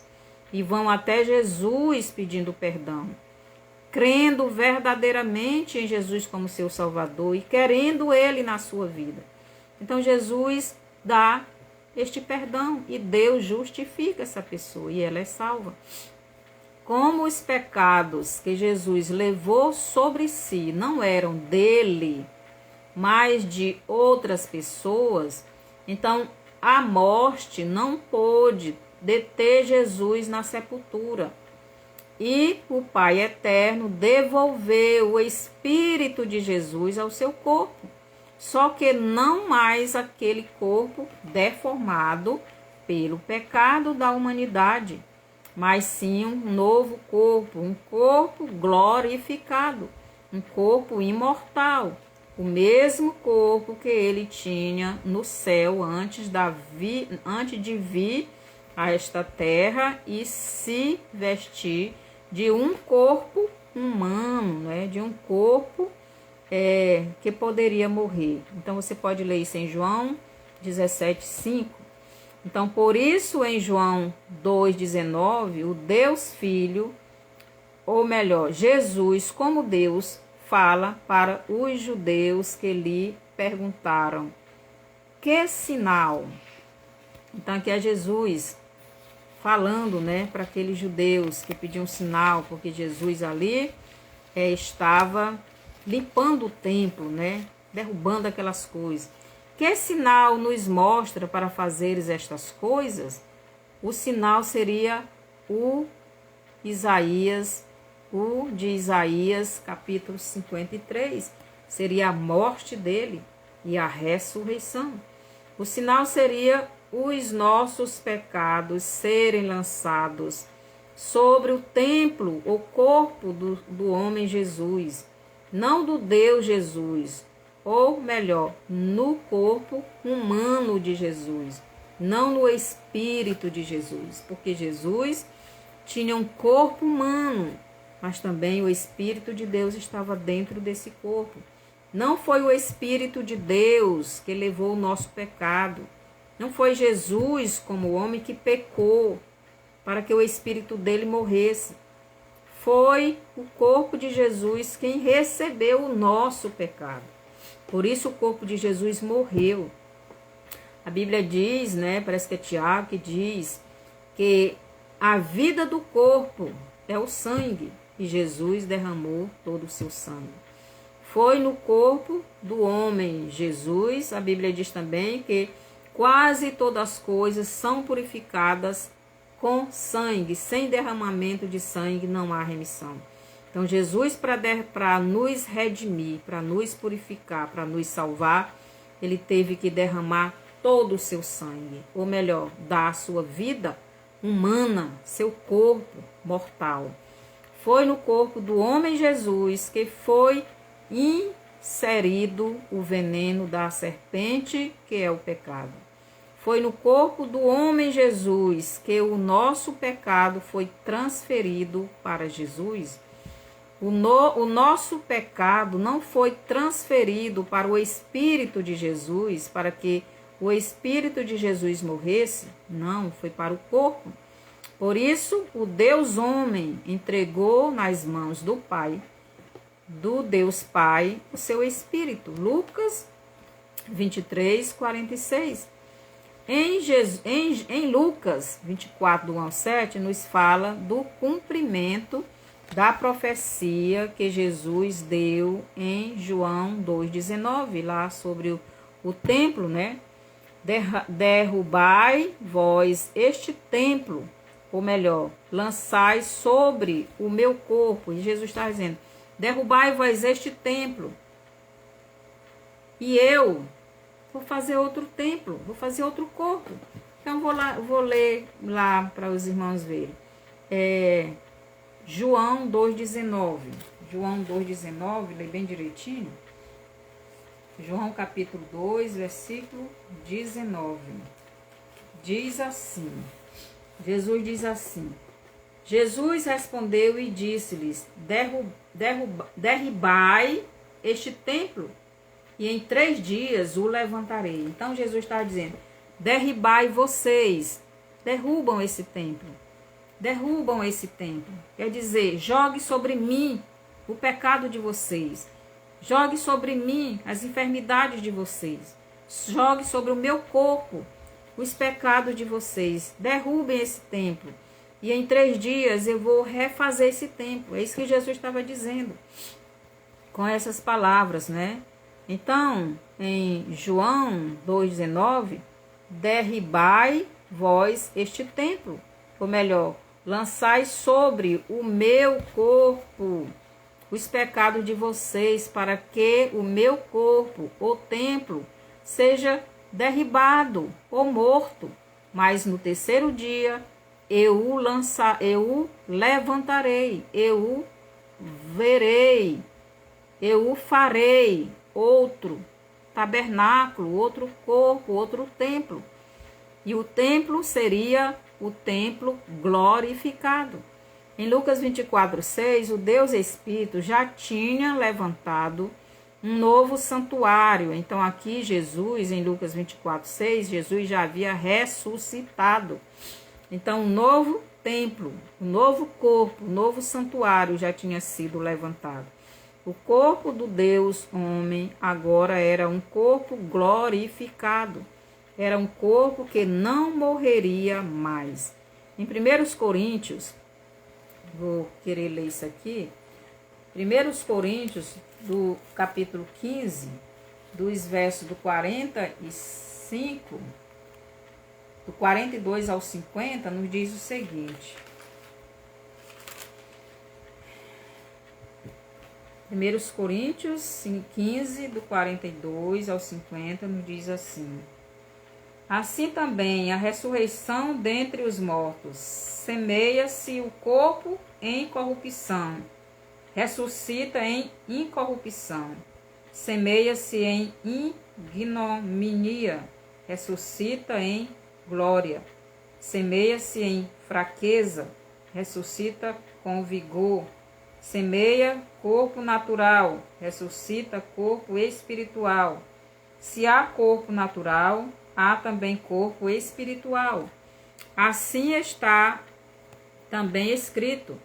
e vão até Jesus pedindo perdão, crendo verdadeiramente em Jesus como seu Salvador e querendo Ele na sua vida, então Jesus dá este perdão e Deus justifica essa pessoa e ela é salva. Como os pecados que Jesus levou sobre si não eram dele, mas de outras pessoas, então a morte não pôde deter Jesus na sepultura. E o Pai Eterno devolveu o Espírito de Jesus ao seu corpo. Só que não mais aquele corpo deformado pelo pecado da humanidade, mas sim um novo corpo, um corpo glorificado, um corpo imortal, o mesmo corpo que ele tinha no céu antes de vir a esta terra e se vestir de um corpo humano, né? De um corpo que poderia morrer. Então, você pode ler isso em João 17:5. Então, por isso, em João 2:19, o Deus Filho, ou melhor, Jesus como Deus, fala para os judeus que lhe perguntaram: que sinal? Então, aqui é Jesus falando, né, para aqueles judeus que pediam sinal, porque Jesus ali estava limpando o templo, né, derrubando aquelas coisas. Que sinal nos mostra para fazeres estas coisas? O sinal seria o de Isaías, capítulo 53. Seria a morte dele e a ressurreição. O sinal seria os nossos pecados serem lançados sobre o templo, o corpo do homem Jesus, não do Deus Jesus, ou melhor, no corpo humano de Jesus, não no espírito de Jesus, porque Jesus tinha um corpo humano, mas também o Espírito de Deus estava dentro desse corpo. Não foi o Espírito de Deus que levou o nosso pecado. Não foi Jesus, como homem, que pecou para que o Espírito dele morresse. Foi o corpo de Jesus quem recebeu o nosso pecado. Por isso o corpo de Jesus morreu. A Bíblia diz, né, parece que é Tiago que diz que a vida do corpo é o sangue, e Jesus derramou todo o seu sangue. Foi no corpo do homem Jesus, a Bíblia diz também que quase todas as coisas são purificadas com sangue, sem derramamento de sangue não há remissão. Então Jesus, para nos redimir, para nos purificar, para nos salvar, ele teve que derramar todo o seu sangue, ou melhor, dar a sua vida humana, seu corpo mortal. Foi no corpo do homem Jesus que foi inserido o veneno da serpente, que é o pecado. Foi no corpo do homem Jesus que o nosso pecado foi transferido para Jesus. O nosso pecado não foi transferido para o Espírito de Jesus, para que o Espírito de Jesus morresse. Não, foi para o corpo. Por isso, o Deus homem entregou nas mãos do Pai, do Deus Pai, o seu Espírito. Lucas 23, 46. Em Lucas 24, do 1 ao 7, nos fala do cumprimento da profecia que Jesus deu em João 2,19, lá sobre o templo, né? Derrubai vós este templo, ou melhor, lançai sobre o meu corpo. E Jesus está dizendo, derrubai vós este templo, e eu vou fazer outro templo, vou fazer outro corpo. Então vou ler lá para os irmãos verem. João 2,19. João 2,19, lê bem direitinho. João capítulo 2, versículo 19. Diz assim, Jesus diz assim, Jesus respondeu e disse-lhes, derribai este templo, e em 3 dias o levantarei. Então Jesus está dizendo, derribai vocês, derrubam esse templo. Derrubam esse templo. Quer dizer, jogue sobre mim o pecado de vocês. Jogue sobre mim as enfermidades de vocês. Jogue sobre o meu corpo os pecados de vocês. Derrubem esse templo. E em 3 dias eu vou refazer esse templo. É isso que Jesus estava dizendo com essas palavras, né? Então, em João 2,19, derribai vós este templo. Ou melhor, lançai sobre o meu corpo os pecados de vocês, para que o meu corpo, o templo, seja derribado ou morto. Mas no 3º dia eu o levantarei, eu o verei, eu o farei outro tabernáculo, outro corpo, outro templo. E o templo seria o templo glorificado. Em Lucas 24, 6, o Deus Espírito já tinha levantado um novo santuário. Então aqui Jesus, em Lucas 24, 6, Jesus já havia ressuscitado. Então um novo templo, um novo corpo, um novo santuário já tinha sido levantado. O corpo do Deus homem agora era um corpo glorificado. Era um corpo que não morreria mais. Em 1 Coríntios, vou querer ler isso aqui. 1 Coríntios, do capítulo 15, dos versos do 45, do 42 ao 50, nos diz o seguinte. 1 Coríntios 15, do 42 ao 50, nos diz assim. Assim também a ressurreição dentre os mortos. Semeia-se o corpo em corrupção, ressuscita em incorrupção. Semeia-se em ignomínia, ressuscita em glória. Semeia-se em fraqueza, ressuscita com vigor. Semeia corpo natural, ressuscita corpo espiritual. Se há corpo natural, há também corpo espiritual. Assim está também escrito: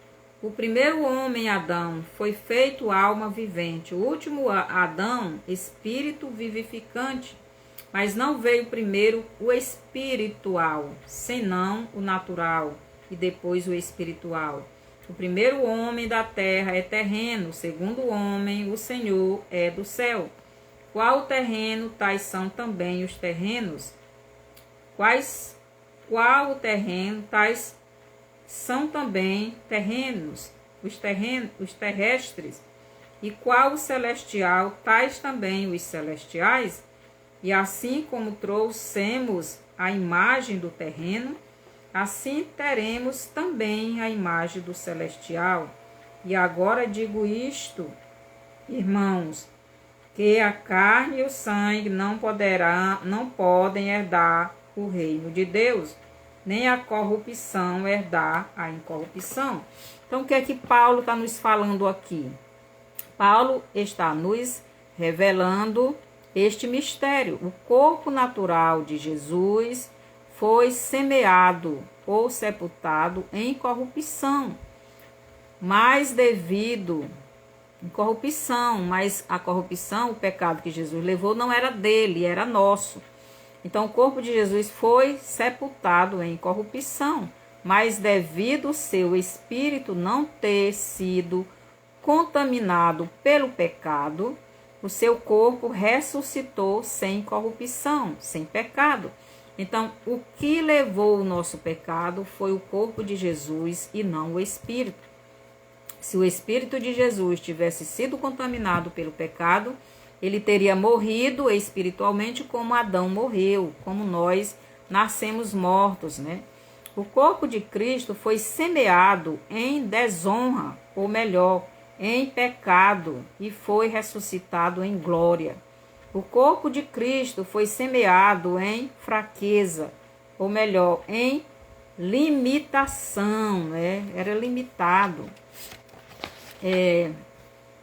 o primeiro homem, Adão, foi feito alma vivente, o último Adão, espírito vivificante. Mas não veio primeiro o espiritual, senão o natural, e depois o espiritual. O primeiro homem da terra é terreno, o segundo homem, o Senhor, é do céu. Qual o terreno, tais são também os terrenos. Qual o terreno, tais são também terrenos, os terrestres. E qual o celestial, tais também os celestiais. E assim como trouxemos a imagem do terreno, assim teremos também a imagem do celestial. E agora digo isto, irmãos, que a carne e o sangue não podem herdar o reino de Deus, nem a corrupção herdar a incorrupção. Então, o que é que Paulo está nos falando aqui? Paulo está nos revelando este mistério. O corpo natural de Jesus foi semeado ou sepultado em corrupção, mas mas a corrupção, o pecado que Jesus levou não era dele, era nosso. Então o corpo de Jesus foi sepultado em corrupção, mas devido ao seu espírito não ter sido contaminado pelo pecado, o seu corpo ressuscitou sem corrupção, sem pecado. Então, o que levou o nosso pecado foi o corpo de Jesus e não o espírito. Se o espírito de Jesus tivesse sido contaminado pelo pecado, ele teria morrido espiritualmente como Adão morreu, como nós nascemos mortos, né? O corpo de Cristo foi semeado em desonra, ou melhor, em pecado, e foi ressuscitado em glória. O corpo de Cristo foi semeado em fraqueza, ou melhor, em limitação, né? Era limitado.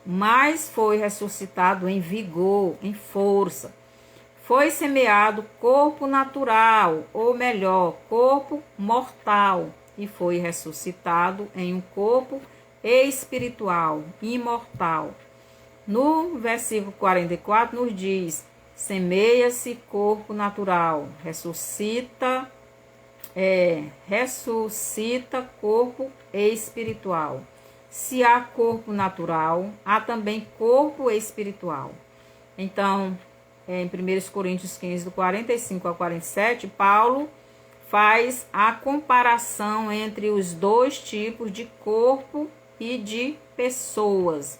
Mas foi ressuscitado em vigor, em força. Foi semeado corpo natural, ou melhor, corpo mortal, e foi ressuscitado em um corpo espiritual, imortal. No versículo 44 nos diz: semeia-se corpo natural, ressuscita corpo espiritual. Se há corpo natural, há também corpo espiritual. Então, em 1 Coríntios 15, do 45 ao 47, Paulo faz a comparação entre os dois tipos de corpo e de pessoas.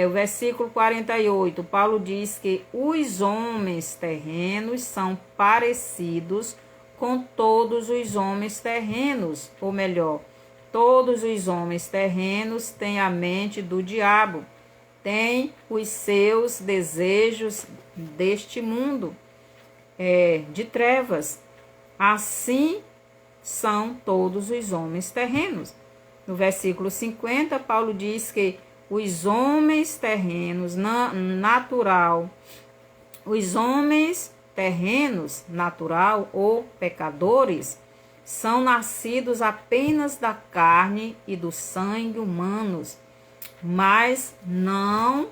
O versículo 48, Paulo diz que os homens terrenos são parecidos com todos os homens terrenos, ou melhor, todos os homens terrenos têm a mente do diabo, têm os seus desejos deste mundo, de trevas. Assim são todos os homens terrenos. No versículo 50, Paulo diz que os homens terrenos natural ou pecadores são nascidos apenas da carne e do sangue humanos, mas não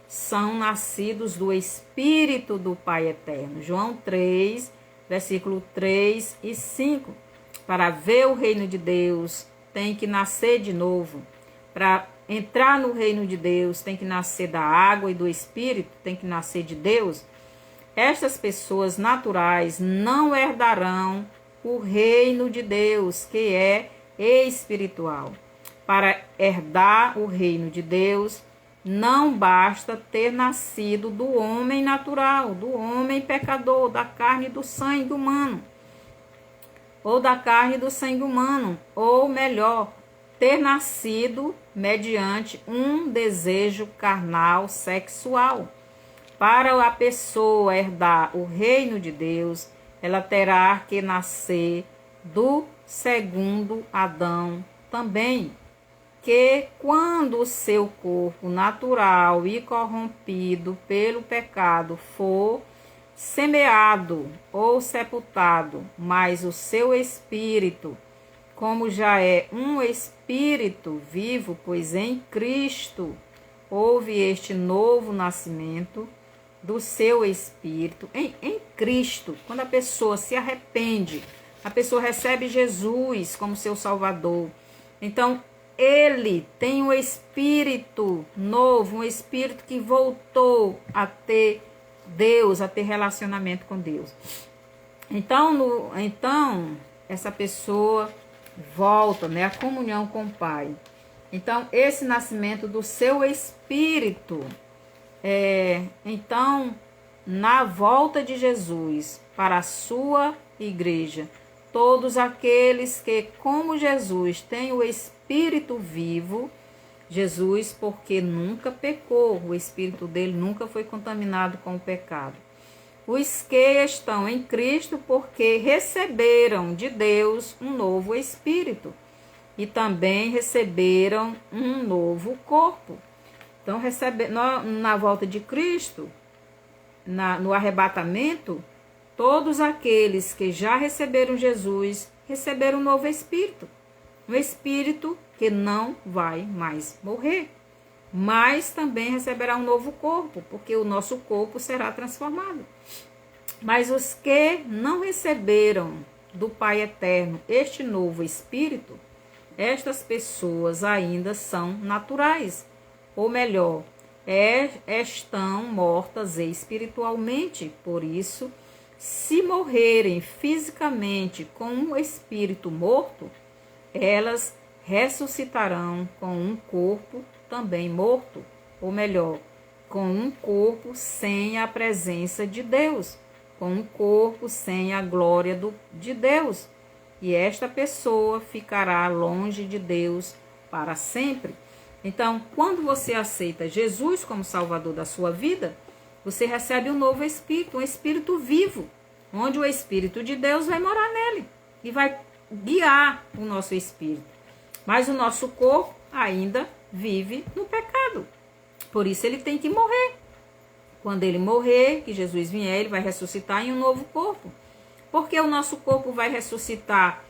são nascidos do Espírito do Pai Eterno. João 3, versículo 3 e 5. Para ver o reino de Deus, tem que nascer de novo. Para entrar no reino de Deus, tem que nascer da água e do Espírito, tem que nascer de Deus. Estas pessoas naturais não herdarão o reino de Deus, que é espiritual. Para herdar o reino de Deus, não basta ter nascido do homem natural, do homem pecador, da carne e do sangue humano, ou da carne e do sangue humano, ou melhor, ter nascido mediante um desejo carnal sexual. Para a pessoa herdar o reino de Deus, ela terá que nascer do segundo Adão também, que quando o seu corpo natural e corrompido pelo pecado for semeado ou sepultado, mas o seu espírito, como já é um espírito vivo, pois em Cristo houve este novo nascimento do seu espírito, em Cristo, quando a pessoa se arrepende, a pessoa recebe Jesus como seu Salvador, então ele tem um espírito novo, um espírito que voltou a ter Deus, a ter relacionamento com Deus. Então essa pessoa volta, né, a comunhão com o Pai. Então, esse nascimento do seu espírito, então, na volta de Jesus para a sua igreja, todos aqueles que, como Jesus, têm o espírito vivo, Jesus, porque nunca pecou, o espírito dele nunca foi contaminado com o pecado. Os que estão em Cristo, porque receberam de Deus um novo espírito e também receberam um novo corpo. Então, na volta de Cristo, no arrebatamento, todos aqueles que já receberam Jesus, receberam um novo espírito. Um espírito que não vai mais morrer, mas também receberá um novo corpo, porque o nosso corpo será transformado. Mas os que não receberam do Pai Eterno este novo espírito, estas pessoas ainda são naturais, ou melhor, estão mortas espiritualmente. Por isso, se morrerem fisicamente com um espírito morto, elas ressuscitarão com um corpo também morto, ou melhor, com um corpo sem a presença de Deus, com um corpo sem a glória de Deus. E esta pessoa ficará longe de Deus para sempre. Então, quando você aceita Jesus como Salvador da sua vida, você recebe um novo espírito, um espírito vivo, onde o Espírito de Deus vai morar nele e vai guiar o nosso espírito. Mas o nosso corpo ainda vive no pecado. Por isso ele tem que morrer. Quando ele morrer, que Jesus vier, ele vai ressuscitar em um novo corpo. Porque o nosso corpo vai ressuscitar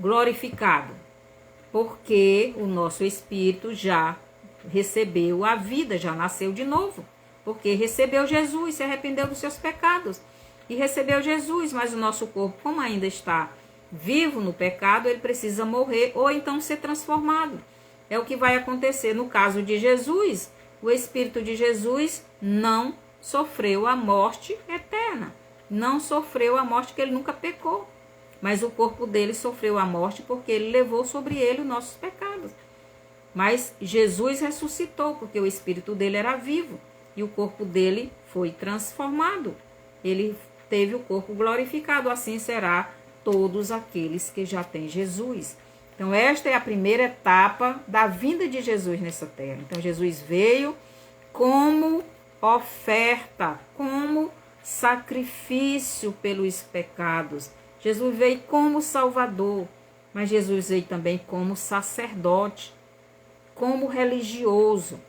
glorificado? Porque o nosso espírito já recebeu a vida, já nasceu de novo. Porque recebeu Jesus, se arrependeu dos seus pecados. E recebeu Jesus, mas o nosso corpo, como ainda está vivo no pecado, ele precisa morrer ou então ser transformado. É o que vai acontecer. No caso de Jesus, o Espírito de Jesus não sofreu a morte eterna. Não sofreu a morte, que ele nunca pecou. Mas o corpo dele sofreu a morte porque ele levou sobre ele os nossos pecados. Mas Jesus ressuscitou porque o Espírito dele era vivo e o corpo dele foi transformado. Ele teve o corpo glorificado, assim será todos aqueles que já têm Jesus. Então, esta é a primeira etapa da vinda de Jesus nessa terra. Então, Jesus veio como oferta, como sacrifício pelos pecados. Jesus veio como Salvador, mas Jesus veio também como sacerdote, como religioso.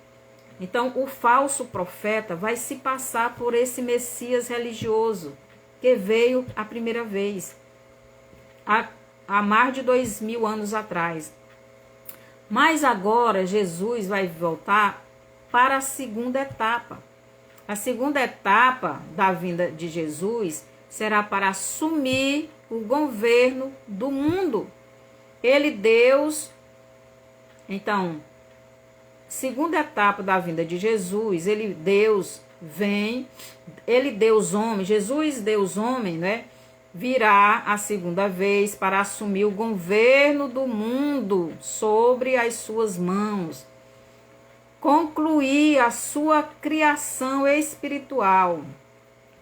Então, o falso profeta vai se passar por esse Messias religioso, que veio a primeira vez, há mais de 2000 anos atrás. Mas agora Jesus vai voltar para a segunda etapa. A segunda etapa da vinda de Jesus será para assumir o governo do mundo. Ele, Deus, então, segunda etapa da vinda de Jesus, ele, Deus, vem, ele, Deus homem, Jesus, Deus homem, né? Virá a segunda vez para assumir o governo do mundo sobre as suas mãos. concluir a sua criação espiritual,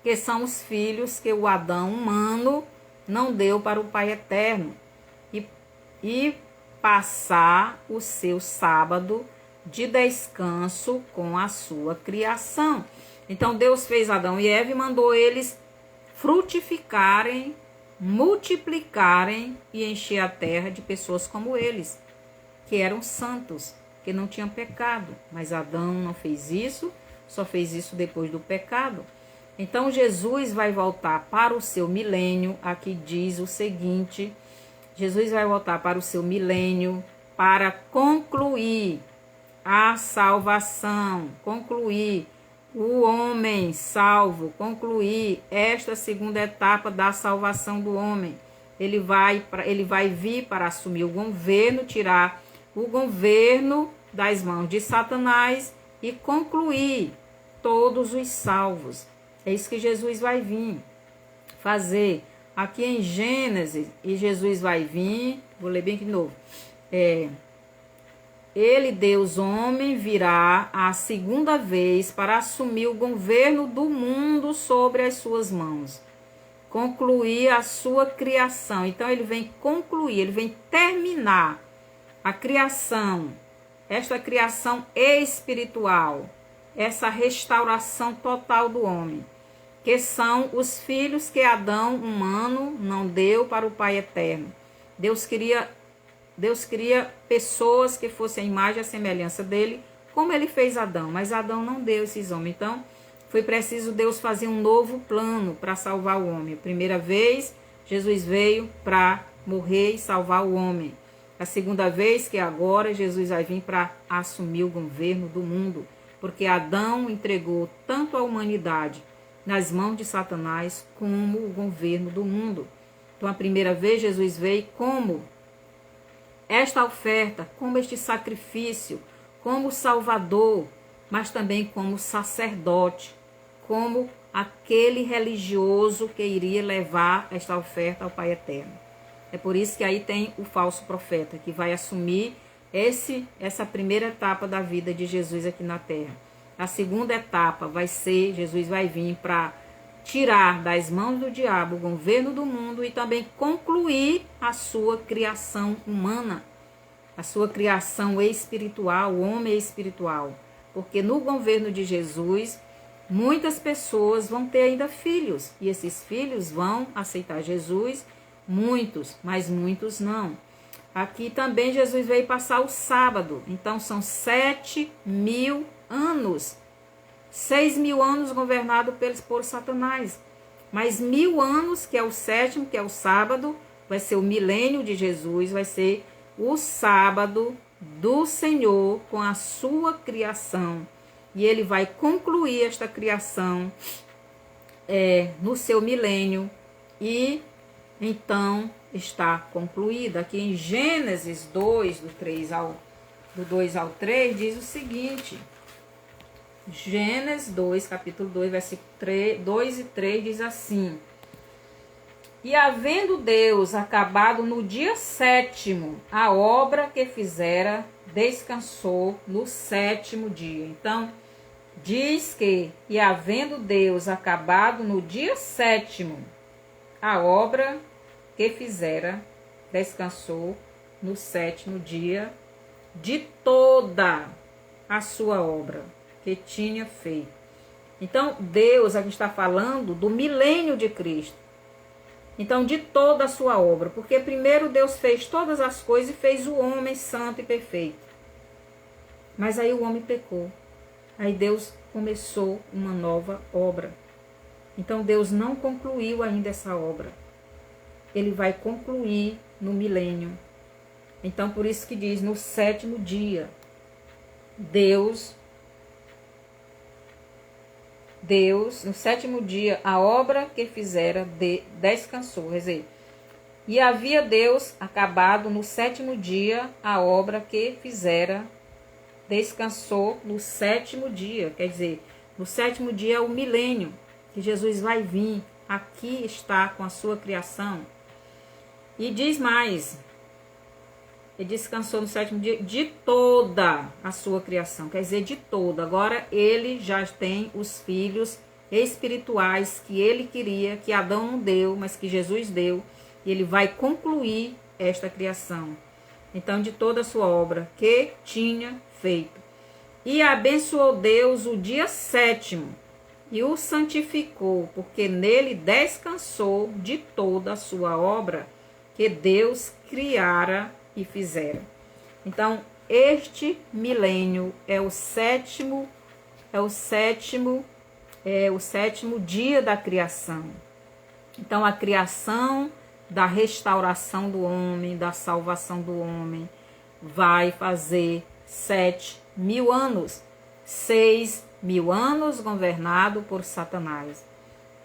que são os filhos que o Adão humano não deu para o Pai eterno, e passar o seu sábado de descanso com a sua criação. Então Deus fez Adão e Eva e mandou eles frutificarem, multiplicarem e encher a terra de pessoas como eles, que eram santos, que não tinham pecado. Mas Adão não fez isso, só fez isso depois do pecado. Então Jesus vai voltar para o seu milênio. Aqui diz o seguinte: Jesus vai voltar para o seu milênio para concluir a salvação, concluir o homem salvo, concluir esta segunda etapa da salvação do homem. Ele vai vir para assumir o governo, tirar o governo das mãos de Satanás e concluir todos os salvos. É isso que Jesus vai vir fazer. Aqui em Gênesis, e Jesus vai vir, vou ler bem aqui de novo. Ele, Deus homem, virá a segunda vez para assumir o governo do mundo sobre as suas mãos. Concluir a sua criação. Então ele vem concluir, ele vem terminar a criação, esta criação espiritual, essa restauração total do homem, que são os filhos que Adão humano não deu para o Pai eterno. Deus queria pessoas que fossem a imagem e a semelhança dele, como ele fez Adão, mas Adão não deu esses homens. Então, foi preciso Deus fazer um novo plano para salvar o homem. A primeira vez, Jesus veio para morrer e salvar o homem. A segunda vez, que agora, Jesus vai vir para assumir o governo do mundo, porque Adão entregou tanto a humanidade nas mãos de Satanás como o governo do mundo. Então, a primeira vez, Jesus veio como esta oferta, como este sacrifício, como Salvador, mas também como sacerdote, como aquele religioso que iria levar esta oferta ao Pai eterno. É por isso que aí tem o falso profeta, que vai assumir essa primeira etapa da vida de Jesus aqui na terra. A segunda etapa vai ser, Jesus vai vir para tirar das mãos do diabo o governo do mundo e também concluir a sua criação humana, a sua criação espiritual, o homem espiritual. Porque no governo de Jesus, muitas pessoas vão ter ainda filhos, e esses filhos vão aceitar Jesus, muitos, mas muitos não. Aqui também Jesus veio passar o sábado, então são 7.000 anos. 6.000 anos governado por Satanás. Mas 1.000 anos, que é o sétimo, que é o sábado, vai ser o milênio de Jesus, vai ser o sábado do Senhor com a sua criação. E ele vai concluir esta criação no seu milênio. E então está concluída. Aqui em Gênesis 2, do 2 ao 3, diz o seguinte... Gênesis 2, capítulo 2, versículo 2 e 3 diz assim: E havendo Deus acabado no dia sétimo a obra que fizera, descansou no sétimo dia. Então, diz que, e havendo Deus acabado no dia sétimo a obra que fizera, descansou no sétimo dia de toda a sua obra que tinha feito. Então, Deus aqui está falando do milênio de Cristo. Então, de toda a sua obra. Porque primeiro Deus fez todas as coisas e fez o homem santo e perfeito. Mas aí o homem pecou. Aí Deus começou uma nova obra. Então, Deus não concluiu ainda essa obra. Ele vai concluir no milênio. Então, por isso que diz, no sétimo dia, Deus, no sétimo dia, a obra que fizera, descansou. Quer dizer, e havia Deus acabado no sétimo dia a obra que fizera, descansou no sétimo dia. Quer dizer, no sétimo dia é o milênio, que Jesus vai vir. Aqui está com a sua criação. E diz mais, Ele descansou no sétimo dia de toda a sua criação, quer dizer, de toda. Agora ele já tem os filhos espirituais que ele queria, que Adão não deu, mas que Jesus deu. E ele vai concluir esta criação. Então, de toda a sua obra que tinha feito. E abençoou Deus o dia sétimo e o santificou, porque nele descansou de toda a sua obra que Deus criara e fizera. Então, este milênio é o sétimo dia da criação. Então, a criação da restauração do homem, da salvação do homem, vai fazer 7.000 anos. 6.000 anos governado por Satanás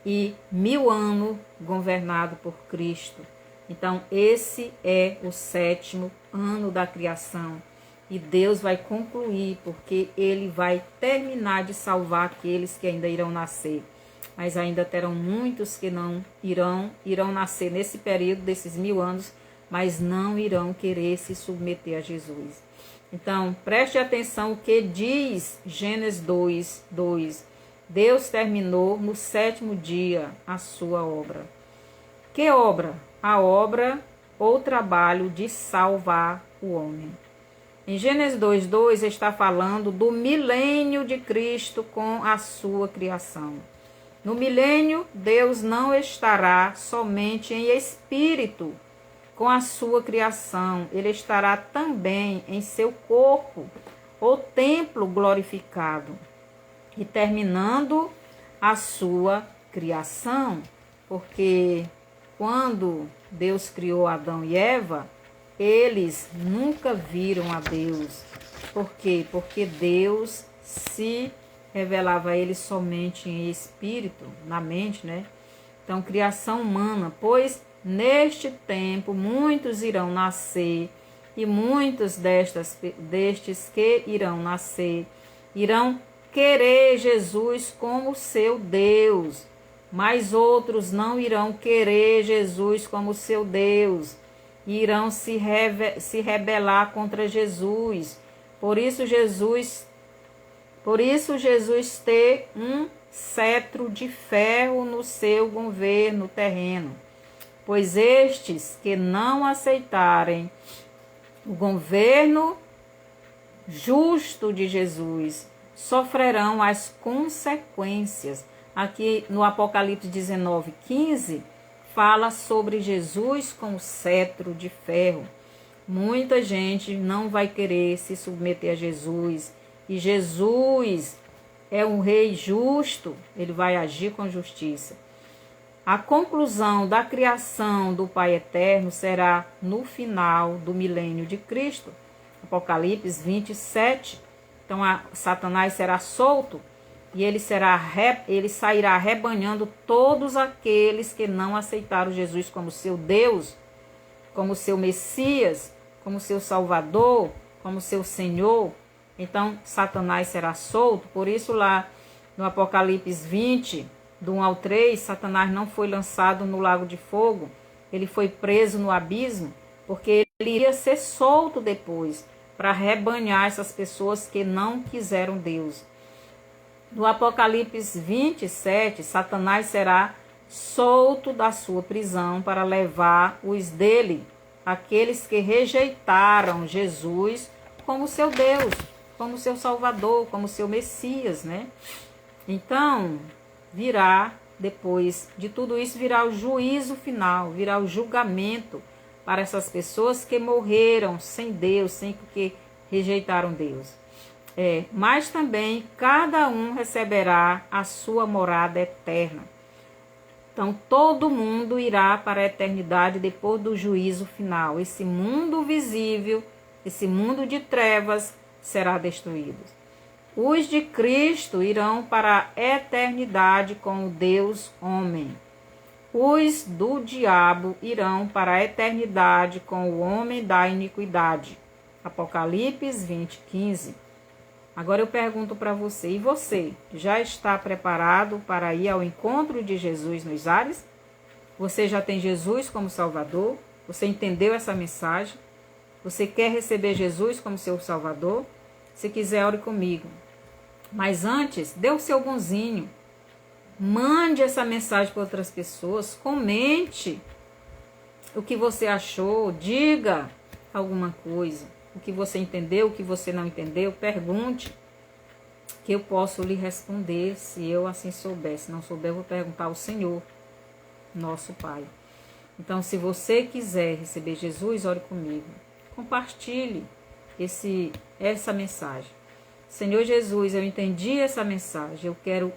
e 1.000 anos governado por Cristo. Então, esse é o sétimo ano da criação. E Deus vai concluir, porque ele vai terminar de salvar aqueles que ainda irão nascer. Mas ainda terão muitos que não irão nascer nesse período desses 1.000 anos, mas não irão querer se submeter a Jesus. Então, preste atenção o que diz Gênesis 2:2. Deus terminou no sétimo dia a sua obra. Que obra? A obra ou trabalho de salvar o homem. Em Gênesis 2:2 está falando do milênio de Cristo com a sua criação. No milênio, Deus não estará somente em espírito com a sua criação, ele estará também em seu corpo, o templo glorificado, e terminando a sua criação, porque quando Deus criou Adão e Eva, eles nunca viram a Deus. Por quê? Porque Deus se revelava a eles somente em espírito, na mente, né? Então, criação humana, pois neste tempo muitos irão nascer, e muitos destes que irão nascer irão querer Jesus como seu Deus, mas outros não irão querer Jesus como seu Deus, e irão se rebelar contra Jesus. Por isso Jesus ter um cetro de ferro no seu governo terreno. Pois estes que não aceitarem o governo justo de Jesus sofrerão as consequências. Aqui no Apocalipse 19:15 fala sobre Jesus com o cetro de ferro. Muita gente não vai querer se submeter a Jesus. E Jesus é um rei justo, ele vai agir com justiça. A conclusão da criação do Pai Eterno será no final do milênio de Cristo. Apocalipse 27. Então, Satanás será solto e ele sairá arrebanhando todos aqueles que não aceitaram Jesus como seu Deus, como seu Messias, como seu Salvador, como seu Senhor. Então, Satanás será solto. Por isso, lá no Apocalipse 20, do 1 ao 3, Satanás não foi lançado no lago de fogo, ele foi preso no abismo, porque ele iria ser solto depois, para rebanhar essas pessoas que não quiseram Deus. No Apocalipse 27, Satanás será solto da sua prisão para levar os dele, aqueles que rejeitaram Jesus como seu Deus, como seu Salvador, como seu Messias, né? Então, virá, depois de tudo isso, virá o juízo final, virá o julgamento para essas pessoas que morreram sem Deus, sem que rejeitaram Deus. Mas também cada um receberá a sua morada eterna. Então, todo mundo irá para a eternidade depois do juízo final. Esse mundo visível, esse mundo de trevas será destruído. Os de Cristo irão para a eternidade com o Deus homem. Os do diabo irão para a eternidade com o homem da iniquidade. Apocalipse 20:15. Agora eu pergunto para você, e você já está preparado para ir ao encontro de Jesus nos ares? Você já tem Jesus como Salvador? Você entendeu essa mensagem? Você quer receber Jesus como seu Salvador? Se quiser, ore comigo. Mas antes, dê o seu bonzinho. Mande essa mensagem para outras pessoas. Comente o que você achou. Diga alguma coisa. O que você entendeu, o que você não entendeu. Pergunte, que eu posso lhe responder se eu assim souber. Se não souber, eu vou perguntar ao Senhor, nosso Pai. Então, se você quiser receber Jesus, ore comigo. Compartilhe essa mensagem. Senhor Jesus, eu entendi essa mensagem. Eu quero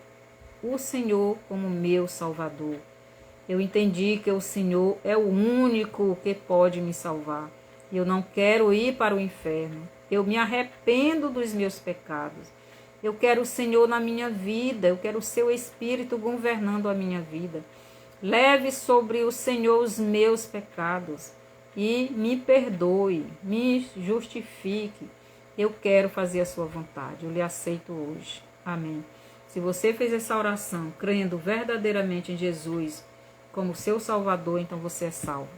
o Senhor como meu Salvador. Eu entendi que o Senhor é o único que pode me salvar. Eu não quero ir para o inferno. Eu me arrependo dos meus pecados. Eu quero o Senhor na minha vida. Eu quero o seu Espírito governando a minha vida. Leve sobre o Senhor os meus pecados e me perdoe, me justifique. Eu quero fazer a sua vontade. Eu lhe aceito hoje. Amém. Se você fez essa oração crendo verdadeiramente em Jesus como seu Salvador, então você é salvo.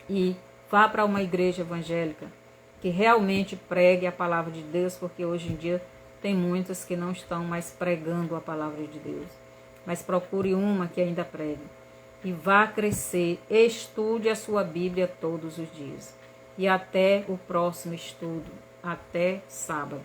E vá para uma igreja evangélica que realmente pregue a palavra de Deus, porque hoje em dia tem muitas que não estão mais pregando a palavra de Deus. Mas procure uma que ainda pregue. E vá crescer, estude a sua Bíblia todos os dias. E até o próximo estudo, até sábado.